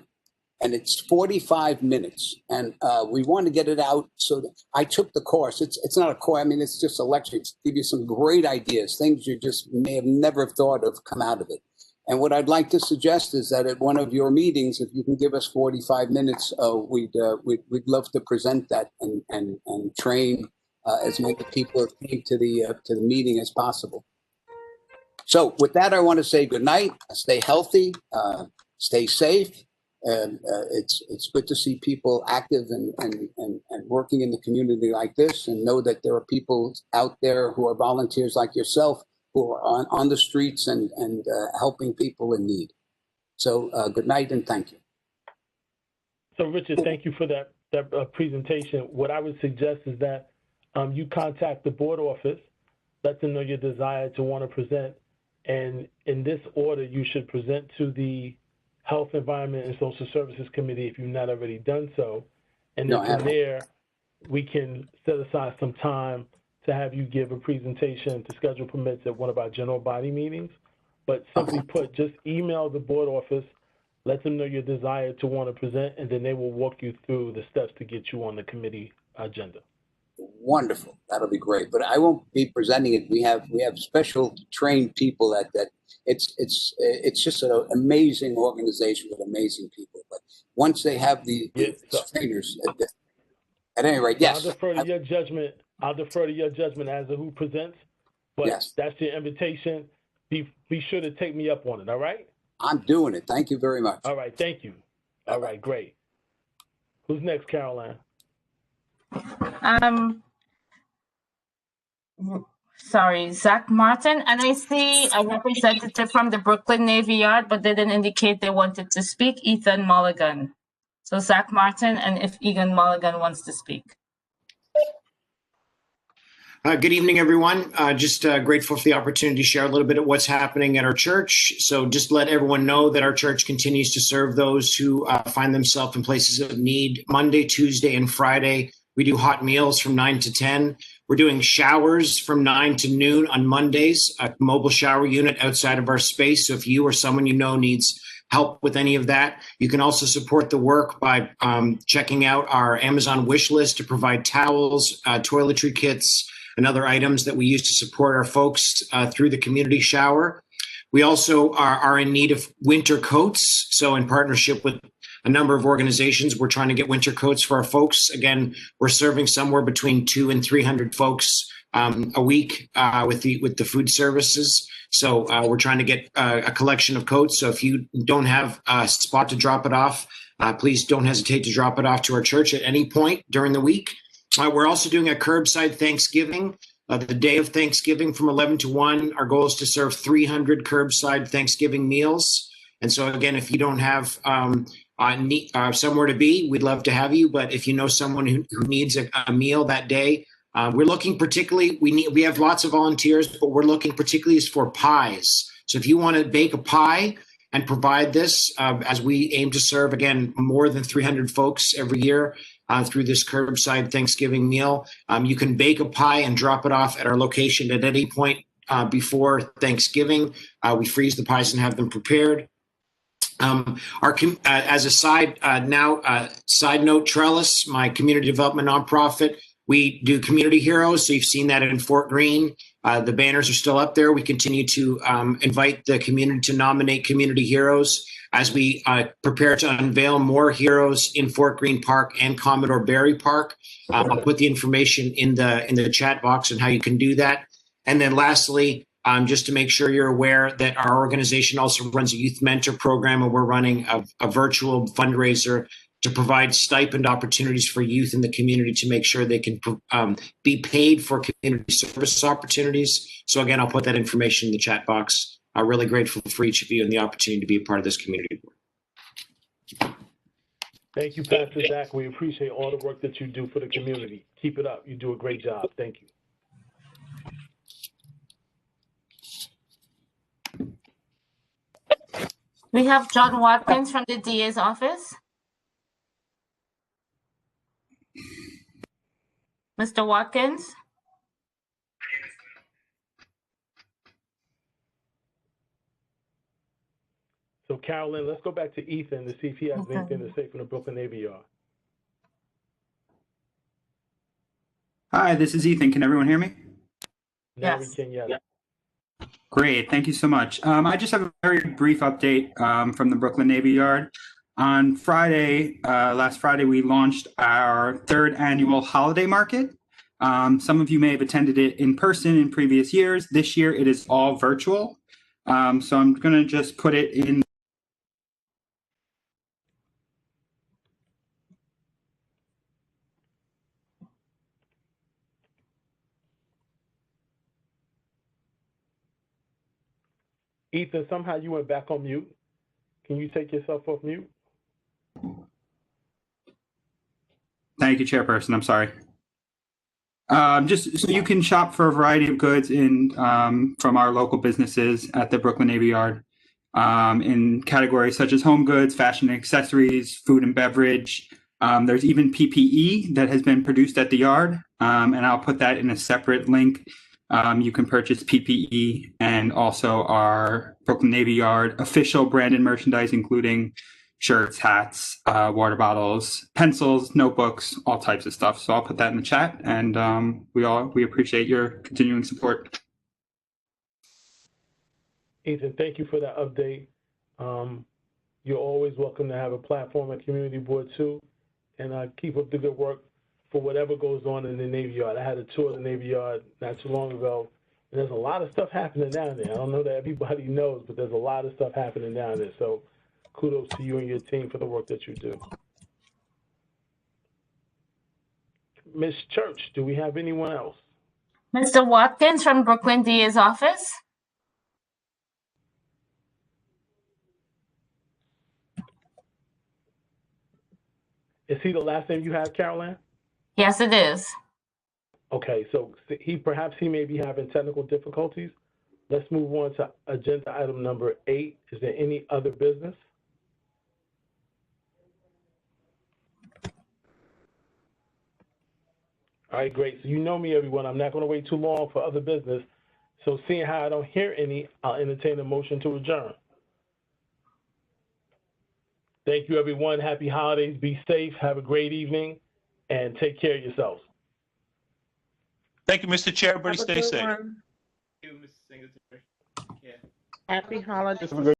And it's 45 minutes, and we want to get it out. So I took the course. It's not a course. I mean, it's just a lecture. It's give you some great ideas, things you just may have never thought of come out of it. And what I'd like to suggest is that at one of your meetings, if you can give us 45 minutes, we'd love to present that and train as many people as came to the meeting as possible. So with that, I want to say good night. Stay healthy. Stay safe. And it's good to see people active and working in the community like this, and know that there are people out there who are volunteers like yourself who are on the streets and helping people in need. So good night and thank you. So Richard, thank you for that presentation. What I would suggest is that you contact the board office, let them know your desire to want to present, and in this order, you should present to the Health, Environment, and Social Services Committee if you've not already done so. And then from there, we can set aside some time to have you give a presentation to schedule permits at one of our general body meetings. But simply put, just email the board office, let them know your desire to want to present, and then they will walk you through the steps to get you on the committee agenda. Wonderful. That'll be great. But I won't be presenting it. We have special trained people that it's just an amazing organization with amazing people. But once they have the trainers, at any rate, yes. I'll defer to your judgment. I'll defer to your judgment as to who presents. But yes, that's your invitation. Be sure to take me up on it. All right. I'm doing it. Thank you very much. All right. Thank you. All right. Great. Who's next, Caroline? Sorry, Zach Martin. And I see a representative from the Brooklyn Navy Yard, but they didn't indicate they wanted to speak. Ethan Mulligan. So Zach Martin, and if Egan Mulligan wants to speak. Good evening, everyone. Just grateful for the opportunity to share a little bit of what's happening at our church. So just let everyone know that our church continues to serve those who find themselves in places of need. Monday, Tuesday, and Friday, we do hot meals from 9 to 10. We're doing showers from 9 to noon on Mondays, a mobile shower unit outside of our space. So if you or someone you know needs help with any of that, you can also support the work by checking out our Amazon wish list to provide towels, toiletry kits, and other items that we use to support our folks through the community shower. We also are in need of winter coats. So in partnership with a number of organizations, we're trying to get winter coats for our folks. Again, we're serving somewhere between 200 and 300 folks a week with the food services. So we're trying to get a collection of coats. So if you don't have a spot to drop it off, please don't hesitate to drop it off to our church at any point during the week. We're also doing a curbside Thanksgiving, the day of Thanksgiving from 11 to 1. Our goal is to serve 300 curbside Thanksgiving meals. And so again, if you don't have somewhere to be, we'd love to have you. But if you know someone who needs a meal that day, we're looking particularly, we have lots of volunteers, but we're looking particularly for pies. So if you want to bake a pie and provide this, as we aim to serve, again, more than 300 folks every year, through this curbside Thanksgiving meal. You can bake a pie and drop it off at our location at any point before Thanksgiving. We freeze the pies and have them prepared. As a side note, Trellis, my community development nonprofit, we do community heroes. So you've seen that in Fort Greene. The banners are still up there. We continue to invite the community to nominate community heroes as we prepare to unveil more heroes in Fort Greene Park and Commodore Barry Park. I'll put the information in the chat box on how you can do that. And then lastly, just to make sure you're aware that our organization also runs a youth mentor program, and we're running a virtual fundraiser to provide stipend opportunities for youth in the community to make sure they can be paid for community service opportunities. So again, I'll put that information in the chat box. I'm really grateful for each of you and the opportunity to be a part of this community board. Thank you, Pastor Zach. We appreciate all the work that you do for the community. Keep it up. You do a great job. Thank you. We have John Watkins from the DA's office. Mr. Watkins? So Carolyn, let's go back to Ethan to see if he has anything to say from the Brooklyn Navy Yard. Hi, this is Ethan. Can everyone hear me? Now we can, yes. Great, thank you so much. I just have a very brief update from the Brooklyn Navy Yard. On Friday, last Friday, we launched our 3rd annual holiday market. Some of you may have attended it in person in previous years. This year, it is all virtual. So I'm going to just put it in. Ethan, somehow you went back on mute. Can you take yourself off mute? Thank you, Chairperson. I'm sorry. Just so you can shop for a variety of goods in from our local businesses at the Brooklyn Navy Yard in categories such as home goods, fashion and accessories, food and beverage. There's even PPE that has been produced at the yard, and I'll put that in a separate link. You can purchase PPE and also our Brooklyn Navy Yard official branded merchandise, including shirts, hats, water bottles, pencils, notebooks, all types of stuff. So I'll put that in the chat, and we appreciate your continuing support. Ethan, thank you for that update. You're always welcome to have a platform at Community Board too, and keep up the good work for whatever goes on in the Navy Yard. I had a tour of the Navy Yard not too long ago, and there's a lot of stuff happening down there. I don't know that everybody knows, but there's a lot of stuff happening down there. So kudos to you and your team for the work that you do. Ms. Church, do we have anyone else? Mr. Watkins from Brooklyn DA's office. Is he the last name you have, Caroline? Yes, it is. Okay, so perhaps he may be having technical difficulties. Let's move on to agenda item number 8. Is there any other business? All right, great. So you know me, everyone. I'm not going to wait too long for other business. So seeing how I don't hear any, I'll entertain a motion to adjourn. Thank you, everyone. Happy holidays. Be safe. Have a great evening, and take care of yourselves. Thank you, Mr. Chair. Everybody stay safe. Happy holidays.